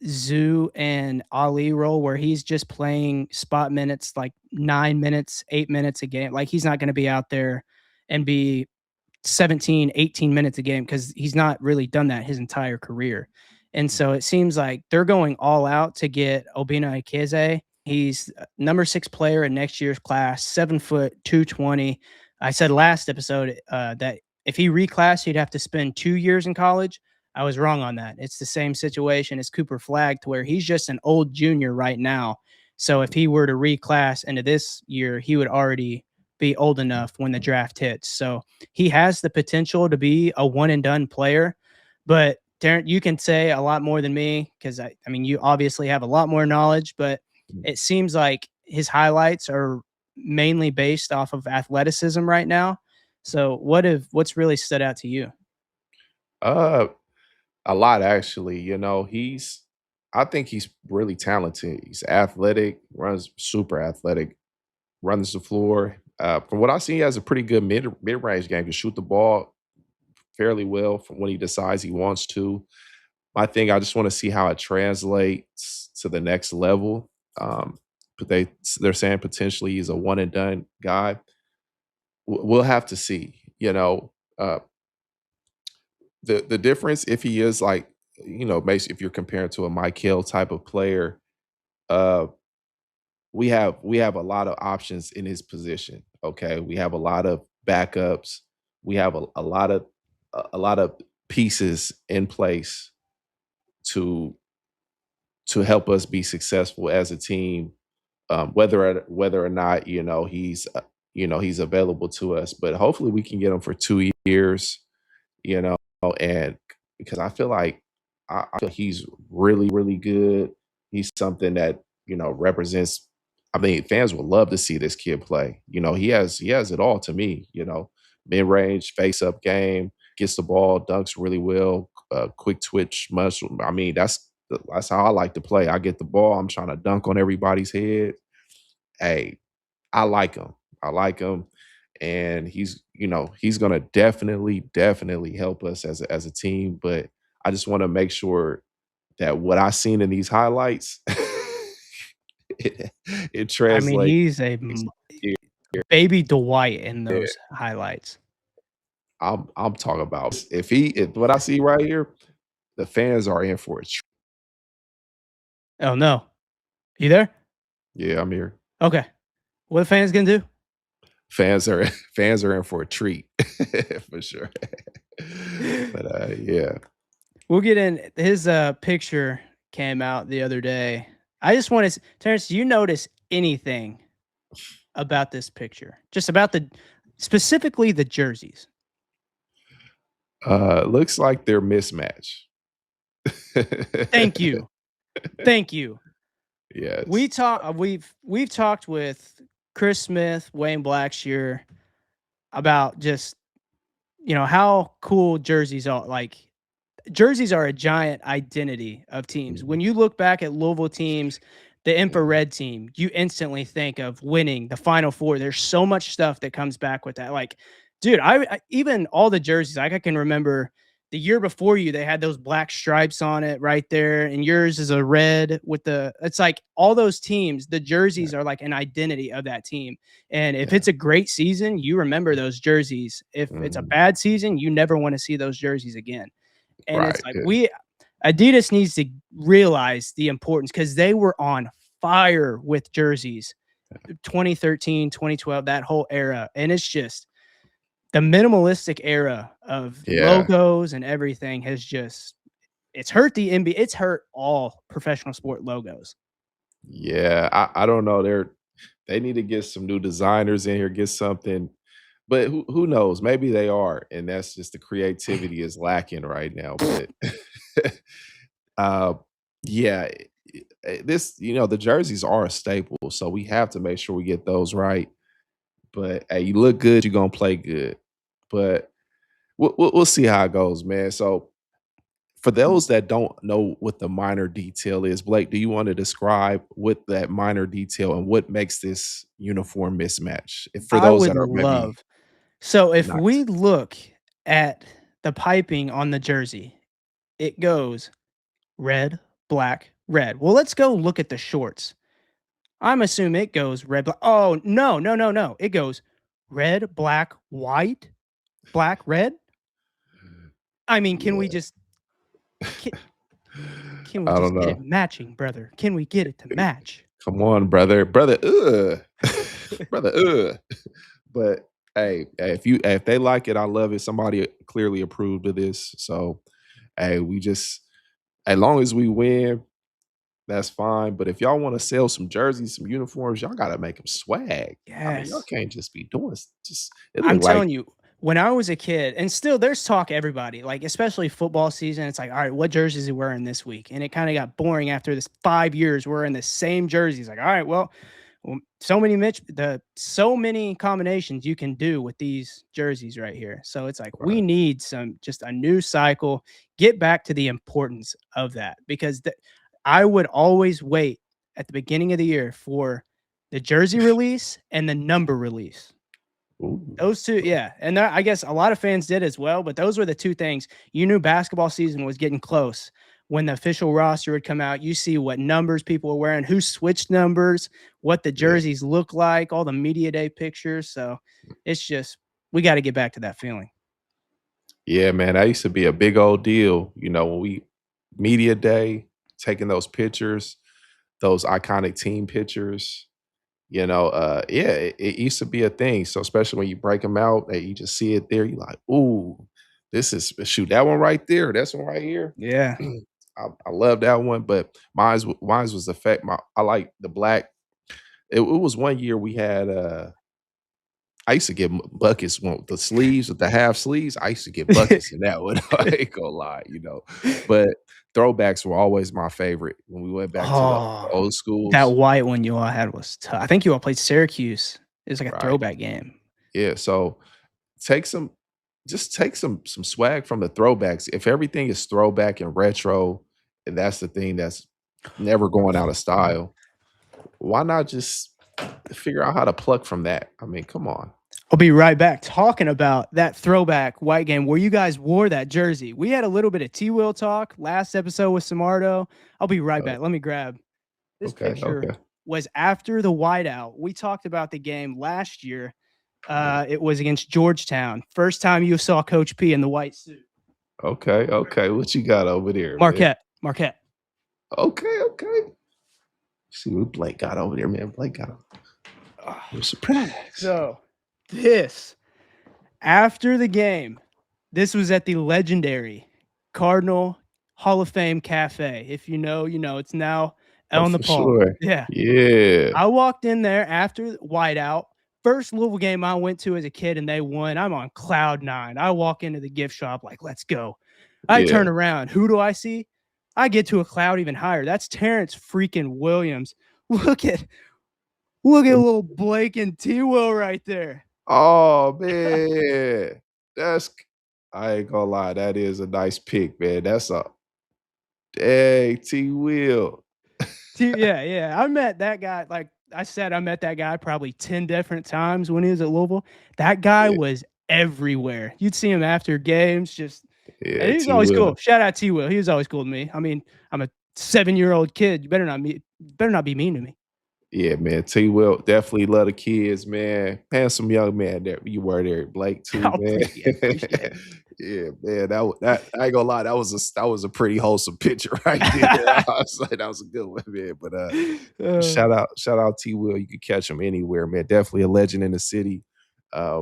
Zoo and Ali role where he's just playing spot minutes, like 9 minutes, 8 minutes a game. Like, he's not going to be out there and be 17, 18 minutes a game because he's not really done that his entire career. And so it seems like they're going all out to get Obinna Ekeze. He's number 6 player in next year's class, 7 foot, 220. I said last episode that if he reclassed, he'd have to spend 2 years in college. I was wrong on that. It's the same situation as Cooper Flagg, to where he's just an old junior right now. So if he were to reclass into this year, he would already be old enough when the draft hits. So he has the potential to be a one and done player. But Darren, you can say a lot more than me because I mean, you obviously have a lot more knowledge, but it seems like his highlights are mainly based off of athleticism right now. So what's really stood out to you? A lot actually. I think he's really talented. He's athletic, runs super athletic, runs the floor. From what I see, he has a pretty good mid-range game. Can shoot the ball fairly well from when he decides he wants to. My thing, I just want to see how it translates to the next level. But they're saying potentially he's a one and done guy. We'll have to see. The difference, if he is like, basically if you're comparing to a Michael type of player, uh, we have a lot of options in his position. Okay, we have a lot of backups. We have a lot of pieces in place to help us be successful as a team, whether or not he's available to us. But hopefully we can get him for 2 years. You know, and because I feel he's really really good. He's something that represents. I mean, fans would love to see this kid play. He has it all to me. Mid range, face up game, gets the ball, dunks really well, quick twitch, muscle. I mean, that's how I like to play. I get the ball, I'm trying to dunk on everybody's head. Hey, I like him. I like him, and he's gonna definitely help us as a team. But I just want to make sure that what I seen in these highlights, it I mean, translates. he's a baby Dwight in those highlights. I'm talking about if what I see right here, the fans are in for it. Oh no, you there? Yeah, I'm here. Okay, what are fans gonna do? Fans are fans are in for a treat for sure. But yeah. We'll get in. His picture came out the other day. I just want to, Terrence, you notice anything about this picture? Just about specifically the jerseys. Looks like they're mismatched. Thank you. Thank you. Yes. We've talked with Chris Smith, Wayne Blackshear about just, how cool jerseys are. Like, jerseys are a giant identity of teams. When you look back at Louisville teams, the infrared team, you instantly think of winning the Final Four. There's so much stuff that comes back with that. Like, dude, I even all the jerseys, like I can remember the year before you, they had those black stripes on it right there, and yours is a red with it's like all those teams, the jerseys are like an identity of that team. And if it's a great season, you remember those jerseys. If it's a bad season, you never want to see those jerseys again. And it's like Adidas needs to realize the importance, because they were on fire with jerseys 2013, 2012, that whole era. And it's just the minimalistic era of logos and everything has just, it's hurt the NBA. It's hurt all professional sport logos. Yeah, I don't know. They need to get some new designers in here, get something. But who knows? Maybe they are, and that's just the creativity is lacking right now. But this, the jerseys are a staple, so we have to make sure we get those right. But hey, you look good, you're gonna play good. But we'll see how it goes, man. So for those that don't know what the minor detail is, Blake, do you want to describe what that minor detail and what makes this uniform mismatch? For those that are maybe So if not. we look at the piping on the jersey, it goes red, black, red. Well, let's go look at the shorts. I'm assuming it goes red, black. Oh, no. It goes red, black, white, black, red. I mean, can we just get it matching, brother? Can we get it to match? Come on, brother. Brother, But hey, if they like it, I love it. Somebody clearly approved of this. So hey, as long as we win, that's fine. But if y'all want to sell some jerseys, some uniforms, y'all gotta make them swag. I mean, y'all can't just be doing I'm telling you, when I was a kid, and still there's talk everybody, like especially football season, it's like, all right, what jerseys are he wearing this week? And it kind of got boring after this 5 years wearing the same jerseys. Like, all right, well, so many combinations you can do with these jerseys right here. So it's like we need just a new cycle, get back to the importance of that, because I would always wait at the beginning of the year for the jersey release and the number release. Ooh. Those two, yeah. And I guess a lot of fans did as well, but those were the two things. You knew basketball season was getting close. When the official roster would come out, you see what numbers people were wearing, who switched numbers, what the jerseys look like, all the media day pictures. So it's just, we got to get back to that feeling. Yeah, man, that used to be a big old deal. When media day, taking those pictures, those iconic team pictures, it used to be a thing. So especially when you break them out, you just see it there. You're like, ooh, that one right there. That's one right here. Yeah. I love that one, but mine was I like the black. It was one year we had I used to get buckets with the sleeves, with the half sleeves. I used to get buckets in that one. I ain't gonna lie, But throwbacks were always my favorite when we went back to the old schools. That white one you all had was tough. I think you all played Syracuse. It was like a throwback game. Yeah, so take some swag from the throwbacks. If everything is throwback and retro, and that's the thing that's never going out of style, why not just figure out how to pluck from that? I mean, come on. I'll be right back talking about that throwback white game where you guys wore that jersey. We had a little bit of T-Will talk last episode with Samardo. I'll be right back. Let me grab this picture. Was after the whiteout. We talked about the game last year. It was against Georgetown. First time you saw Coach P in the white suit. Okay. What you got over there? Marquette. Okay. See what Blake got over there, man. Blake got a surprise. So this, after the game, this was at the legendary Cardinal Hall of Fame Cafe. If you know, it's now Oh, on the for Paul. sure. Yeah. Yeah. I walked in there after whiteout. First Louisville game I went to as a kid and they won. I'm on cloud 9. I walk into the gift shop like, let's go. I turn Yeah. around. Who do I see? I get to a cloud even higher. That's Terrence freaking Williams. Look at little Blake and T. Will right there. Oh, man. That's I ain't gonna lie, that is a nice pick, man. That's a dang, T. Will. Yeah. I met that guy. Like I said, I met that guy probably 10 different times when he was at Louisville. That guy Yeah, was everywhere. You'd see him after games, and yeah, he was T. always Will. cool. Shout out T. Will. He was always cool to me. I mean, I'm a 7-year-old kid. You better not be mean to me. Yeah, man. T. Will definitely love the kids, man. Handsome young man that you were there, Blake, too, I man. appreciate it. Yeah, man. That I ain't gonna lie, that was a pretty wholesome picture right there. I was like, that was a good one, man. But shout out T. Will. You can catch him anywhere, man. Definitely a legend in the city.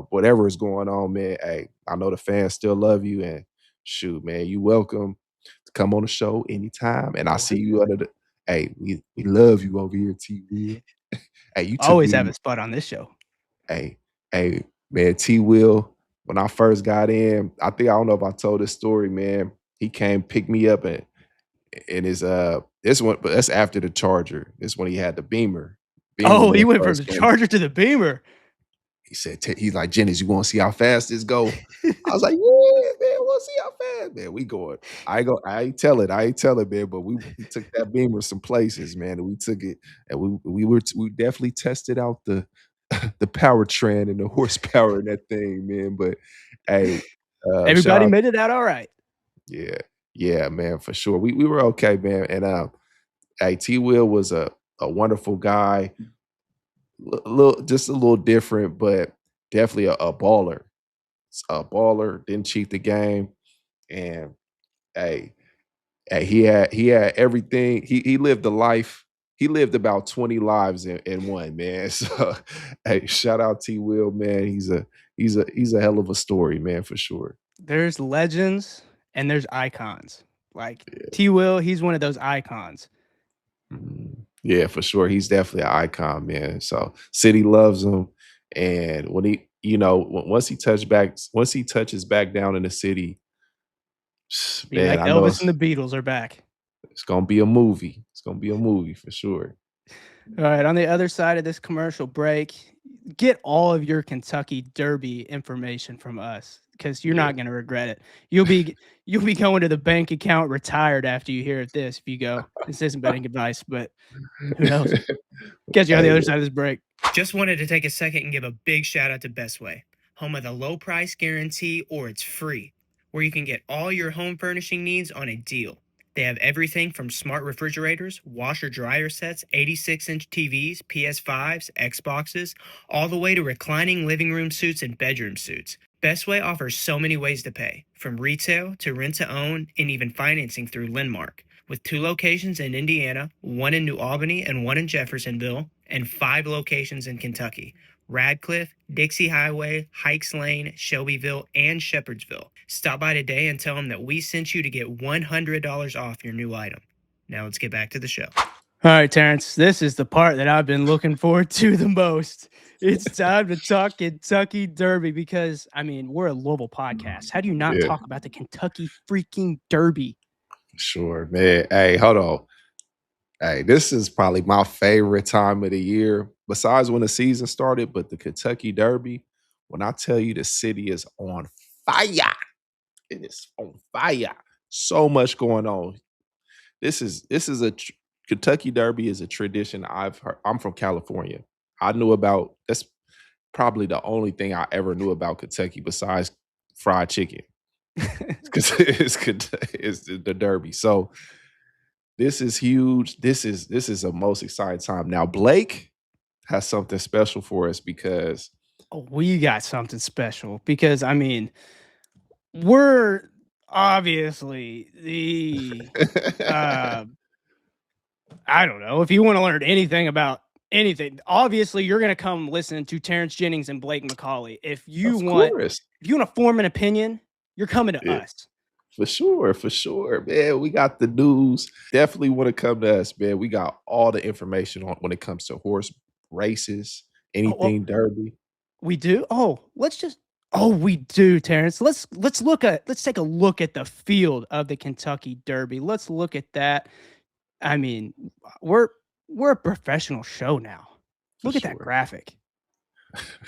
Whatever is going on, man. Hey, I know the fans still love you, and shoot, man, you welcome to come on the show anytime. And I see you under the. Hey, we love you over here, T. Will. Hey, you took Always me. have a spot on this show. Hey, hey, man, T. Will. When I first got in, I don't know if I told this story, man. He came pick me up and his this one, but that's after the Charger. This when he had the Beamer. Oh, when he it went from first the came. Charger to the Beamer. He said, he's like, Jennings, you want to see how fast this go? I was like, yeah, man, we'll see how fast, man. We going. I ain't tell it, man. But we took that Beamer some places, man. And we took it, and we definitely tested out the the powertrain and the horsepower in that thing, man. But hey, Everybody made it out all right. yeah, man, for sure. We were okay, man. And hey, T. Will was a wonderful guy. Just a little different, but definitely a baller. A baller, didn't cheat the game. And hey, he had everything. He lived a life. He lived about 20 lives in one, man. So hey, shout out T. Will, man. He's a hell of a story, man, for sure. There's legends and there's icons. Like T. Will, he's one of those icons. Yeah, for sure. He's definitely an icon, man. So city loves him. And when he, once he touches back down in the city, Be man, like I know Elvis and the Beatles are back. it's gonna be a movie. It's gonna be a movie for sure. All right, on the other side of this commercial break, get all of your Kentucky Derby information from us because you're not going to regret it. You'll be going to the bank account retired after you hear this. If you go, this isn't betting advice, but who knows? Catch you on the other side of this break. Just wanted to take a second and give a big shout out to Bestway, home of the low price guarantee or it's free, where you can get all your home furnishing needs on a deal. They have everything from smart refrigerators, washer dryer sets, 86-inch TVs, PS5s, Xboxes, all the way to reclining living room suites and bedroom suites. Bestway offers so many ways to pay, from retail to rent to own and even financing through Lendmark. With 2 locations in Indiana, 1 in New Albany and 1 in Jeffersonville, and 5 locations in Kentucky: Radcliffe, Dixie Highway, Hikes Lane, Shelbyville, and Shepherdsville. Stop by today and tell them that we sent you to get $100 off your new item. Now let's get back to the show. All right, Terrence, this is the part that I've been looking forward to the most. It's time to talk Kentucky Derby because, I mean, we're a Louisville podcast. How do you not talk about the Kentucky freaking Derby? Sure, man. Hey, hold on. Hey, this is probably my favorite time of the year, besides when the season started, but the Kentucky Derby, when I tell you the city is on fire, it is on fire. So much going on. This is Kentucky Derby is a tradition I've heard. I'm from California. I knew about, that's probably the only thing I ever knew about Kentucky besides fried chicken. Because it's the Derby. So this is huge. This is a most exciting time. Now, Blake has something special for us because we got something special because, I mean, we're obviously the I don't know, if you want to learn anything about anything, obviously you're going to come listen to Terrence Jennings and Blake McCauley. If you want to form an opinion, you're coming to us. For sure, man. We got the news. Definitely want to come to us, man. We got all the information on when it comes to horse races, Oh, well, anything derby. we do? Oh, we do, Terrence. Let's take a look at the field of the Kentucky Derby. Let's look at that. I mean, we're a professional show now. For Look at that sure. graphic.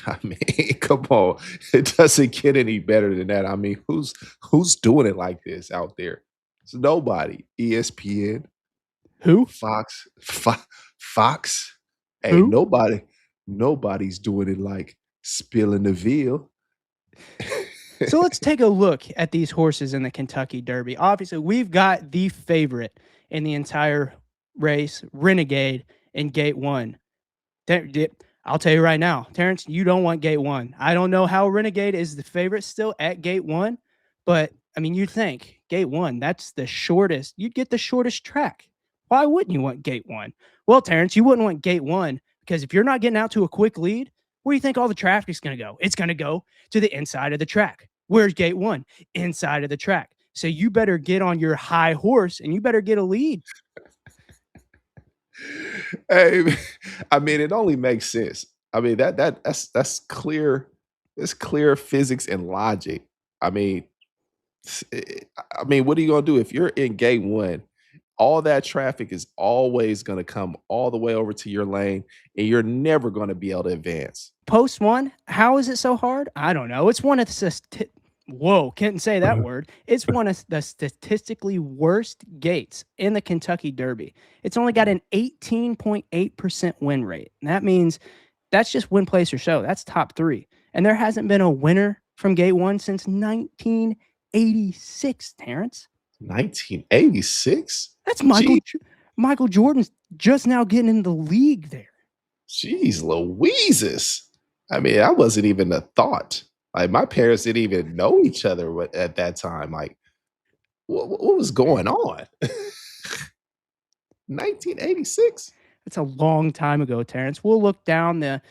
I mean, come on. It doesn't get any better than that. I mean, who's doing it like this out there? It's nobody. ESPN, Who? Fox. Hey, Who? nobody's doing it like spilling the veal. So let's take a look at these horses in the Kentucky Derby. Obviously, we've got the favorite in the entire race, Renegade, in Gate 1. I'll tell you right now, Terrence, you don't want Gate 1. I don't know how Renegade is the favorite still at Gate 1, but I mean, you'd think Gate 1, that's the shortest. You'd get the shortest track. Why wouldn't you want Gate 1? Well, Terrence, you wouldn't want Gate 1 because if you're not getting out to a quick lead, where do you think all the traffic is going to go? It's going to go to the inside of the track. Where's Gate 1? Inside of the track. So you better get on your high horse and you better get a lead. Hey, I mean, it only makes sense. I mean, that's clear. It's clear physics and logic. I mean, what are you gonna do if you're in gate one? All that traffic is always gonna come all the way over to your lane, and you're never gonna be able to advance. Post 1, how is it so hard? I don't know. It's one of the whoa, can't say that word. It's one of the statistically worst gates in the Kentucky Derby. It's only got an 18.8% win rate. And that means that's just win, place, or show. That's top 3. And there hasn't been a winner from gate 1 since 1986, Terrence. 1986? That's Michael Jordan's just now getting in the league there. Jeez Louises. I mean, I wasn't even a thought. Like, my parents didn't even know each other at that time. Like, what was going on? 1986? It's a long time ago, Terrence. We'll look down the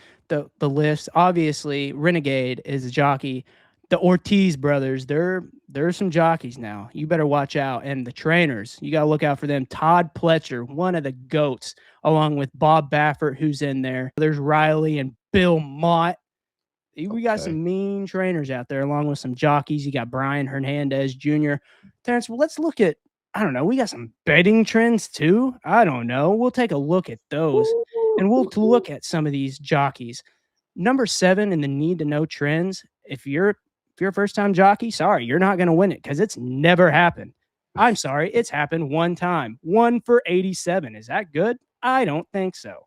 list. Obviously, Renegade is a jockey. The Ortiz brothers, they're some jockeys now. You better watch out. And the trainers, you got to look out for them. Todd Pletcher, one of the GOATs, along with Bob Baffert, who's in there. There's Riley and Bill Mott. We got some mean trainers out there, along with some jockeys. You got Brian Hernandez Jr. Terrence, well, let's look at, I don't know, we got some betting trends too. I don't know. We'll take a look at those, and we'll look at some of these jockeys. Number 7 in the need to know trends. If you're a first-time jockey, sorry, you're not going to win it because it's never happened. I'm sorry, it's happened one time. 1 for 87. Is that good? I don't think so.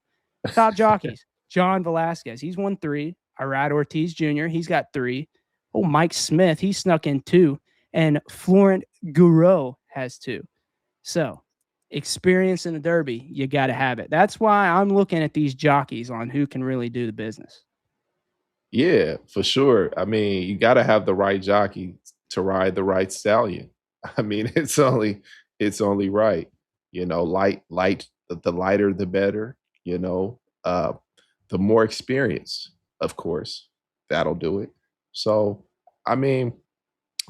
Top jockeys. John Velasquez, he's won 3. Irad Ortiz Jr., he's got 3. Oh, Mike Smith, he snuck in 2. And Florent Gouraud has 2. So, experience in the Derby, you got to have it. That's why I'm looking at these jockeys on who can really do the business. Yeah, for sure. I mean, you got to have the right jockey to ride the right stallion. I mean, it's only right. You know, the lighter, the better. You know, the more experience, of course, that'll do it. So, I mean,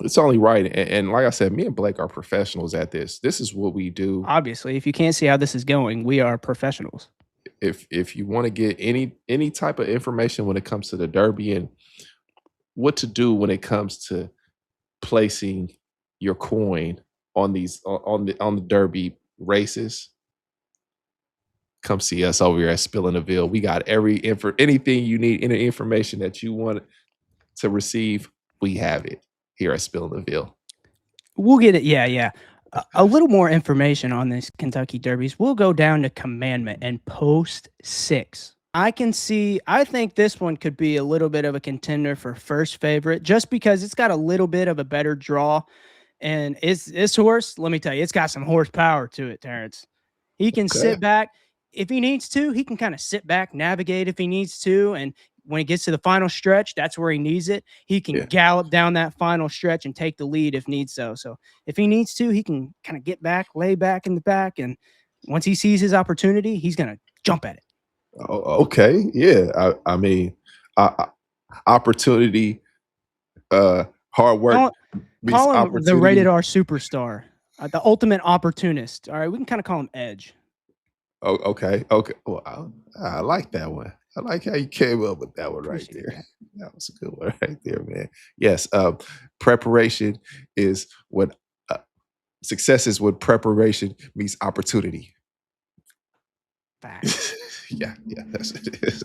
it's only right. And like I said, me and Blake are professionals at this. This is what we do. Obviously, if you can't see how this is going, we are professionals. If you want to get any type of information when it comes to the Derby and what to do when it comes to placing your coin on the Derby races, come see us over here at Spilling the Veal. We got anything you need, any information that you want to receive, we have it here at Spilling the Veal. We'll get it. Yeah. A little more information on these Kentucky Derbies. We'll go down to Commandment and Post 6. I think this one could be a little bit of a contender for first favorite just because it's got a little bit of a better draw. And this horse, let me tell you, it's got some horsepower to it, Terrence. He can sit back. If he needs to, he can kind of sit back, navigate if he needs to. And when he gets to the final stretch, that's where he needs it. He can gallop down that final stretch and take the lead if needs so. So if he needs to, he can kind of get back, lay back in the back. And once he sees his opportunity, he's going to jump at it. Oh, okay. Yeah. I mean, opportunity, hard work. meets Call him the rated opportunity. R superstar, the ultimate opportunist. All right, we can kind of call him Edge. Oh, okay. Okay. Well, I like that one. I like how you came up with that one right Appreciate there. that. That was a good one right there, man. Yes. Preparation is what success is when preparation meets opportunity. Facts. Yeah, that's it is.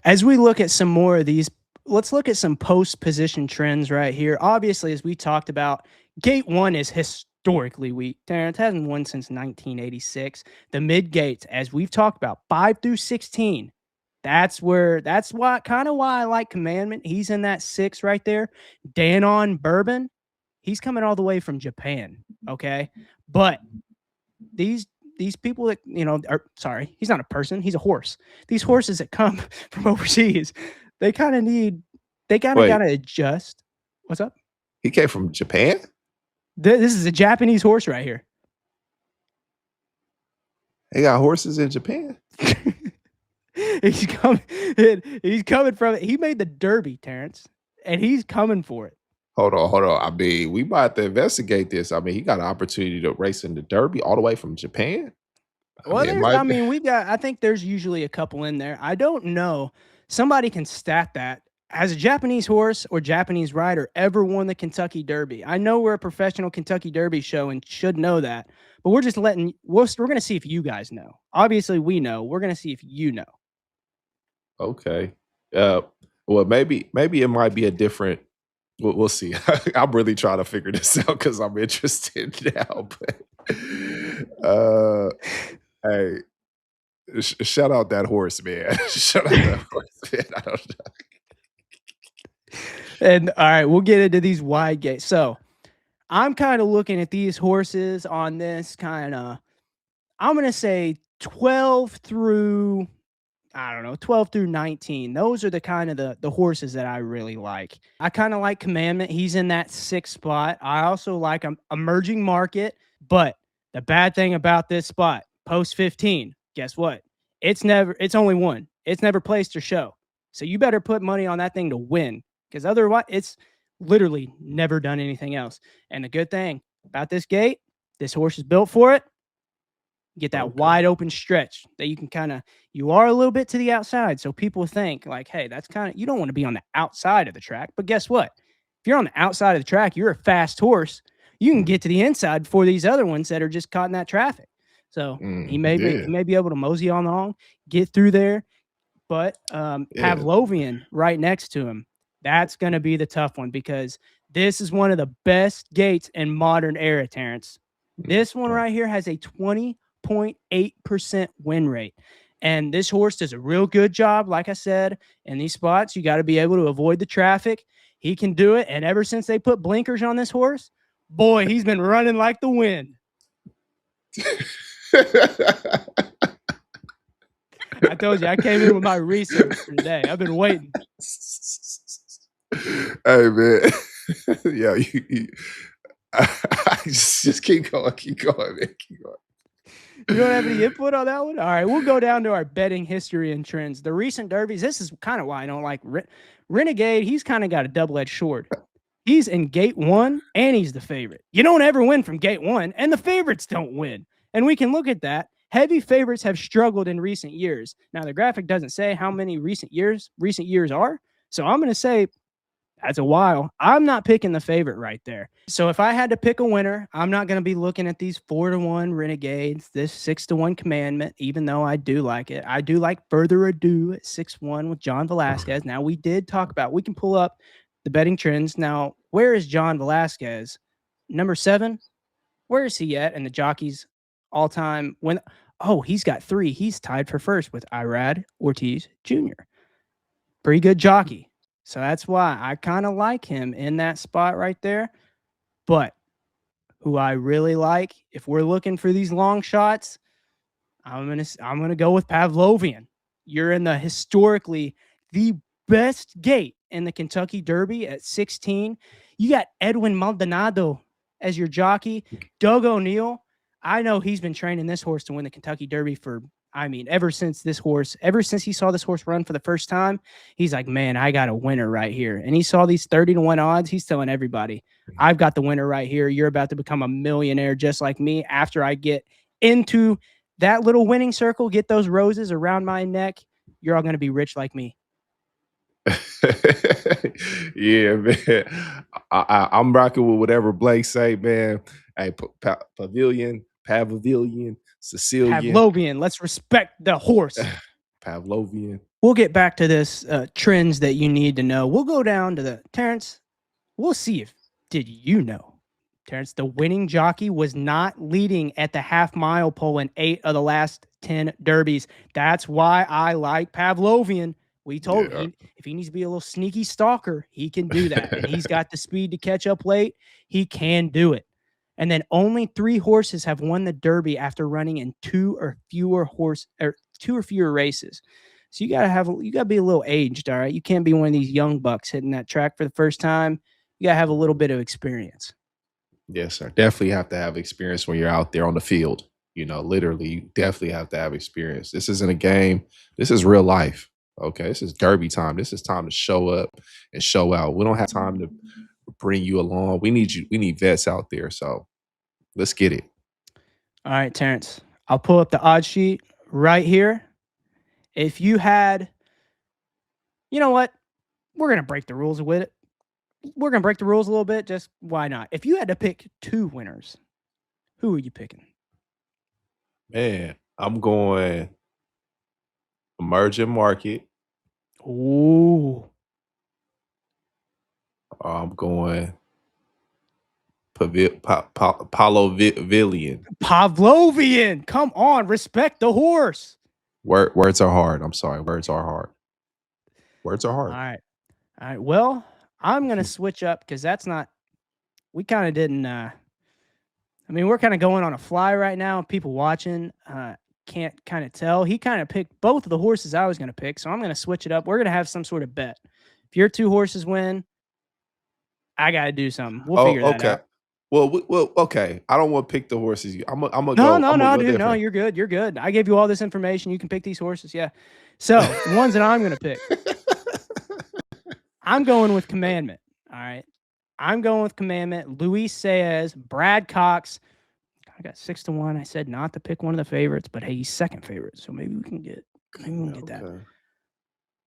As we look at some more of these, let's look at some post position trends right here. Obviously, as we talked about, gate 1 is historically weak. Terrence hasn't won since 1986. The mid gates, as we've talked about, 5 through 16. That's why I like Commandment. He's in that 6 right there. Danon Bourbon, he's coming all the way from Japan. Okay. But these people that, sorry, he's not a person, he's a horse. These horses that come from overseas, they kind of Wait, gotta adjust. What's up? he came from Japan? This is a Japanese horse right here. They got horses in Japan? he's coming from it. He made the Derby, Terrence, and he's coming for it. Hold on. I mean, we might have to investigate this. I mean, he got an opportunity to race in the Derby all the way from Japan. Well, it might be. I think there's usually a couple in there. I don't know. Somebody can stat that. Has a Japanese horse or Japanese rider ever won the Kentucky Derby? I know we're a professional Kentucky Derby show and should know that, but we're just we're going to see if you guys know. Obviously, we know. We're going to see if you know. Okay. Well, maybe it might be a different. We'll see. I'm really trying to figure this out because I'm interested now. But hey, shout out that horse, man. Shout out that horse, man. I don't know. And all right, we'll get into these wide gates. So I'm kind of looking at these horses on this kind of, I'm going to say 12 through 19. Those are the kind of the horses that I really like. I kind of like Commandment. He's in that 6th spot. I also like Emerging Market, but the bad thing about this spot, post 15, guess what? It's only one. It's never placed or show. So you better put money on that thing to win, because otherwise it's literally never done anything else. And the good thing about this gate, this horse is built for it. Get that wide open stretch that you can you are a little bit to the outside. So people think like, hey, that's you don't want to be on the outside of the track. But guess what? If you're on the outside of the track, you're a fast horse. You can get to the inside before these other ones that are just caught in that traffic. So he may be able to mosey on along, get through there. But Pavlovian right next to him, that's going to be the tough one, because this is one of the best gates in modern era, Terrence. This one right here has a 20.8% win rate. And this horse does a real good job. Like I said, in these spots, you got to be able to avoid the traffic. He can do it. And ever since they put blinkers on this horse, boy, he's been running like the wind. I told you, I came in with my research for today. I've been waiting. Hey, man. Yeah, just keep going, man. Keep going. You don't have any input on that one? All right, we'll go down to our betting history and trends. The recent derbies, this is kind of why I don't like Renegade. He's kind of got a double-edged sword. He's in gate 1, and he's the favorite. You don't ever win from gate 1, and the favorites don't win. And we can look at that. Heavy favorites have struggled in recent years. Now, the graphic doesn't say how many recent years are, so I'm going to say that's a while. I'm not picking the favorite right there. So if I had to pick a winner, I'm not going to be looking at these 4-1 Renegades, this 6-1 Commandment, even though I do like it. I do like Further Ado at 6-1 with John Velasquez. Now, we did talk about, we can pull up the betting trends. Now, where is John Velasquez? Number 7? Where is he at in the jockeys all-time win? Oh, he's got 3. He's tied for first with Irad Ortiz Jr. Pretty good jockey. So that's why I kind of like him in that spot right there. But who I really like, if we're looking for these long shots, I'm gonna go with Pavlovian. You're in the historically the best gate in the Kentucky Derby at 16. You got Edwin Maldonado as your jockey. Doug O'Neill, I know he's been training this horse to win the Kentucky Derby for I mean, ever since he saw this horse run for the first time, he's like, man, I got a winner right here. And he saw these 30-1 odds. He's telling everybody, I've got the winner right here. You're about to become a millionaire just like me after I get into that little winning circle, get those roses around my neck. You're all going to be rich like me. Yeah, man. I'm rocking with whatever Blake say, man. Hey, Pavilion, Sicilian, Pavlovian. Let's respect the horse. Pavlovian. We'll get back to this trends that you need to know. We'll go down to Terrence. We'll see if, did you know, Terrence, the winning jockey was not leading at the half-mile pole in 8 of the last 10 derbies. That's why I like Pavlovian. We told him if he needs to be a little sneaky stalker, he can do that. And he's got the speed to catch up late. He can do it. And then only 3 horses have won the Derby after running in 2 or fewer races. So you gotta be a little aged, all right? You can't be one of these young bucks hitting that track for the first time. You gotta have a little bit of experience. Yes, sir. Definitely have to have experience when you're out there on the field. You know, literally, you definitely have to have experience. This isn't a game. This is real life. Okay, this is Derby time. This is time to show up and show out. We don't have time to bring you along. We need you. We need vets out there. So let's get it. All right, Terrence. I'll pull up the odds sheet right here. If you had, you know what? We're going to break the rules with it. We're going to break the rules a little bit. Just why not? If you had to pick 2 winners, who are you picking? Man, I'm going emerging market. Ooh. I'm going Pavlovian. Pavlovian. Come on. Respect the horse. Words are hard. I'm sorry. Words are hard. Words are hard. All right. Well, I'm going to switch up because we kind of didn't, we're kind of going on a fly right now. People watching can't kind of tell. He kind of picked both of the horses I was going to pick, so I'm going to switch it up. We're going to have some sort of bet. If your 2 horses win, I got to do something. We'll figure that out. Well, okay. I don't want to pick the horses. I'm gonna No, go. dude. Different. No, you're good. You're good. I gave you all this information. You can pick these horses. Yeah. So the ones that I'm going to pick, I'm going with Commandment. All right. I'm going with Commandment. Luis Saez, Brad Cox. I got 6-1. I said not to pick one of the favorites, but hey, he's second favorite, so maybe we can get that.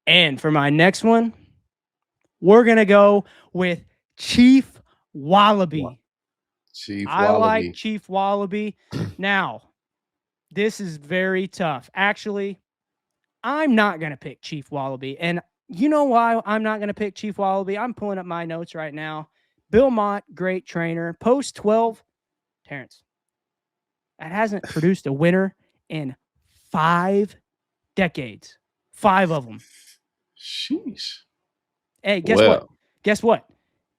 And for my next one, we're gonna go with Chief Wallaby. I like Chief Wallaby. Now, this is very tough. Actually, I'm not gonna pick Chief Wallaby, and you know why I'm not gonna pick Chief Wallaby? I'm pulling up my notes right now. Bill Mott, great trainer. Post 12, Terrence. That hasn't produced a winner in 5 decades. 5 of them. Sheesh. Hey, guess what?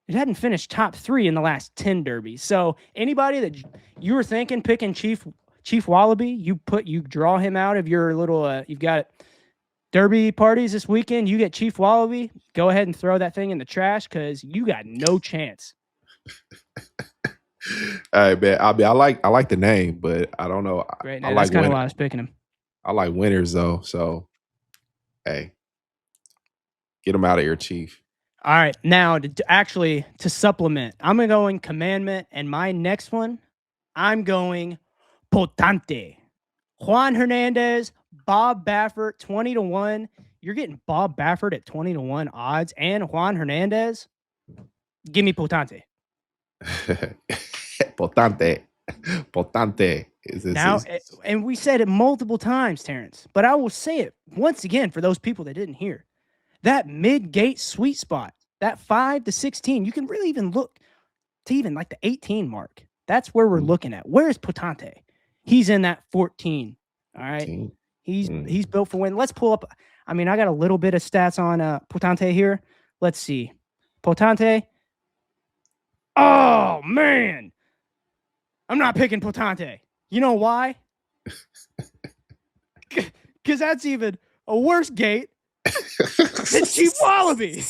It hadn't finished top 3 in the last 10 derbies. So anybody that you were thinking picking Chief Wallaby, you draw him out of your little, you've got derby parties this weekend. You get Chief Wallaby, go ahead and throw that thing in the trash because you got no chance. All right, man. I like the name, but I don't know. Great. I That's kind of why I was picking him. I like winners though. So, hey, get him out of here, Chief. All right. Now, to supplement, I'm going Commandment, and my next one, I'm going Potante. Juan Hernandez, Bob Baffert, 20-1. You're getting Bob Baffert at 20-1 odds, and Juan Hernandez. Give me Potante. Potante. And we said it multiple times, Terrence, but I will say it once again for those people that didn't hear. That mid-gate sweet spot, that 5 to 16, you can really even look to even like the 18 mark. That's where we're looking at. Where is Potante? He's in that 14. All right. He's built for win. Let's pull up. I got a little bit of stats on Potante here. Let's see. Potante. Oh, man. I'm not picking Potante. You know why? Because that's even a worse gate than Chief Wallaby.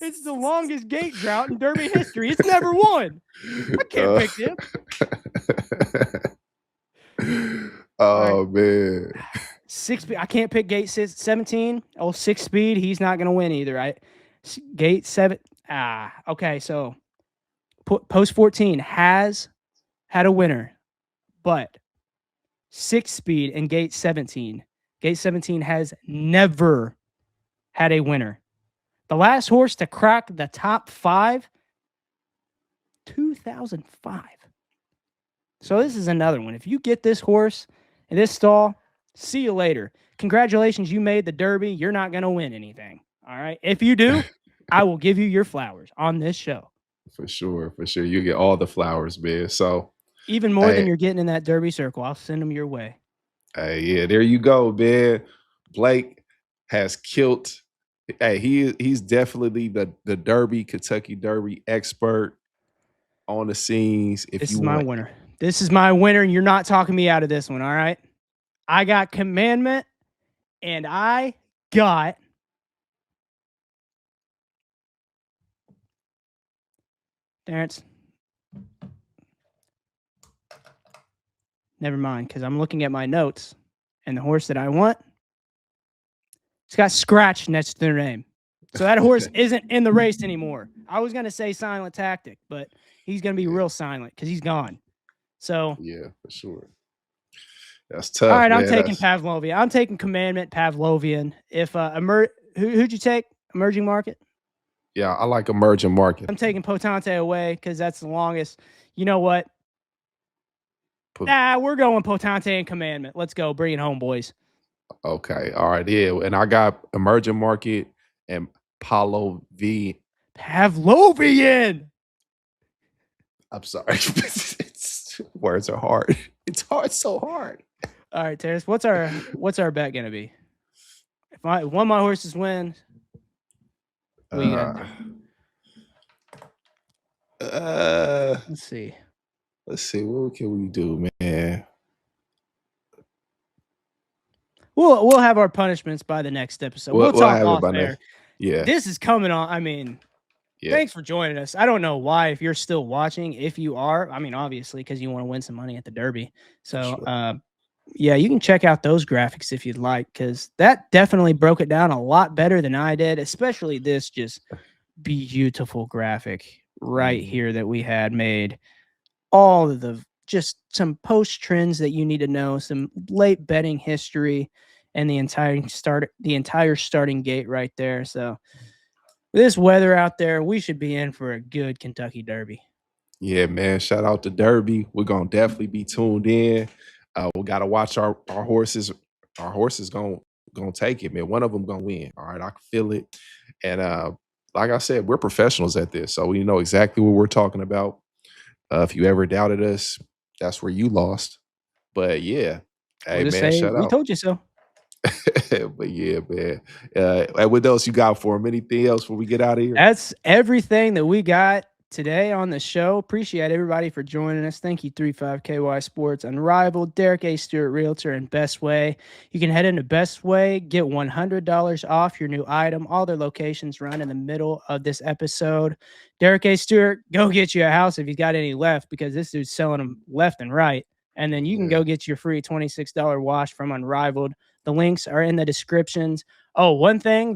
It's the longest gate drought in Derby history. It's never won. I can't pick him. Oh man. 6 speed. I can't pick gate 17. Oh, 6 speed. He's not going to win either. Gate 7. Okay. So post 14 has had a winner, but 6 speed and gate 17. Gate 17 has never had a winner. The last horse to crack the top 5, 2005. So this is another one. If you get this horse in this stall, see you later. Congratulations, you made the Derby. You're not going to win anything. All right. If you do, I will give you your flowers on this show. For sure. You get all the flowers, man. So even more than you're getting in that Derby circle. I'll send them your way. Hey, yeah, there you go, man. Blake has killed. Hey, he's definitely the Derby, Kentucky Derby expert on the scenes. This is my winner. This is my winner, and you're not talking me out of this one, all right? I got Commandment, and I got Terrence. Never mind, because I'm looking at my notes, and the horse that I want, it's got scratch next to their name. So that horse isn't in the race anymore. I was going to say Silent Tactic, but he's going to be real silent because he's gone. So yeah, for sure. That's tough. All right, man. I'm taking Pavlovian. I'm taking Commandment Pavlovian. If who'd you take? Emerging Market? Yeah, I like Emerging Market. I'm taking Potente away because that's the longest. You know what? We're going Potente and Commandment. Let's go. Bring it home, boys. Okay. All right. Yeah. And I got Emerging Market and Pavlovian. I'm sorry. Words are hard. It's hard, so hard. All right, Terrence. What's our bet gonna be? If one of my horses wins, let's see. Let's see. What can we do, man? We'll have our punishments by the next episode. We'll talk off air. Yeah. This is coming on. I mean, thanks for joining us. I don't know why, if you're still watching, if you are, I mean, obviously, because you want to win some money at the Derby. So, yeah, you can check out those graphics if you'd like, because that definitely broke it down a lot better than I did, especially this just beautiful graphic right here that we had made. All of the just some post trends that you need to know, some late betting history, and the entire starting gate right there. So with this weather out there, we should be in for a good Kentucky Derby. Yeah, man. Shout out to Derby. We're gonna definitely be tuned in. We gotta watch our horses. Our horses gonna take it, man. One of them gonna win. All right, I can feel it. And like I said, we're professionals at this, so we know exactly what we're talking about. If you ever doubted us, that's where you lost. But yeah, hey man, shout out. We told you so. But yeah, man. What else you got for him? Anything else before we get out of here? That's everything that we got today on the show. Appreciate everybody for joining us. Thank you, 35KY Sports, Unrivaled, Derek A. Stewart Realtor, and Best Way. You can head into Best Way, get $100 off your new item. All their locations run in the middle of this episode. Derek A. Stewart, go get you a house if you got any left, because this dude's selling them left and right. And then you can go get your free $26 wash from Unrivaled. The links are in the descriptions. Oh, one thing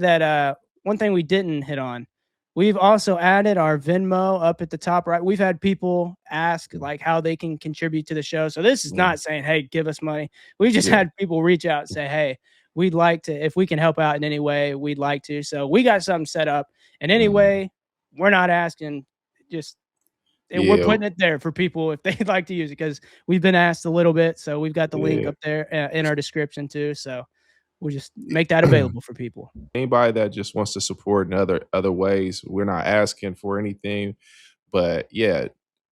we didn't hit on. We've also added our Venmo up at the top right. We've had people ask like how they can contribute to the show. So this is not saying, hey, give us money. We just had people reach out and say, hey, we'd like to, if we can help out in any way, we'd like to. So we got something set up. And anyway, we're not asking, just we're putting it there for people if they'd like to use it, because we've been asked a little bit. So we've got the link up there in our description too. So we'll just make that available for people. Anybody that just wants to support in other ways, we're not asking for anything, but yeah,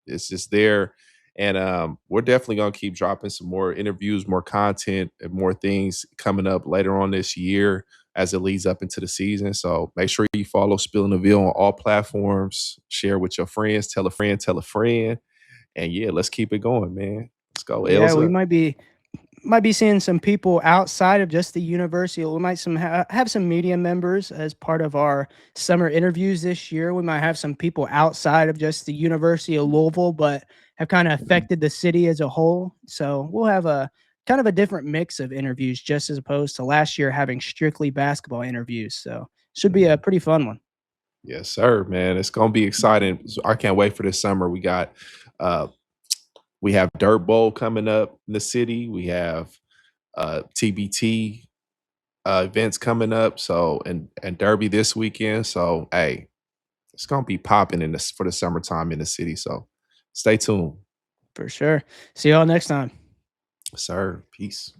it's just there. And we're definitely going to keep dropping some more interviews, more content, and more things coming up later on this year as it leads up into the season. So make sure you follow Spilling the Veal on all platforms, share with your friends, tell a friend, and yeah, let's keep it going, man. Let's go. Yeah, Elsa. We might be seeing some people outside of just the university. We might have some media members as part of our summer interviews this year. We might have some people outside of just the University of Louisville, but have kind of affected the city as a whole. So we'll have a kind of a different mix of interviews, just as opposed to last year having strictly basketball interviews. So should be a pretty fun one. Yes, sir, man. It's gonna be exciting. I can't wait for this summer. Uh we have Dirt Bowl coming up in the city. We have TBT events coming up. So and Derby this weekend. So hey, it's gonna be popping in this for the summertime in the city. So stay tuned. For sure. See y'all next time. Sir. Peace.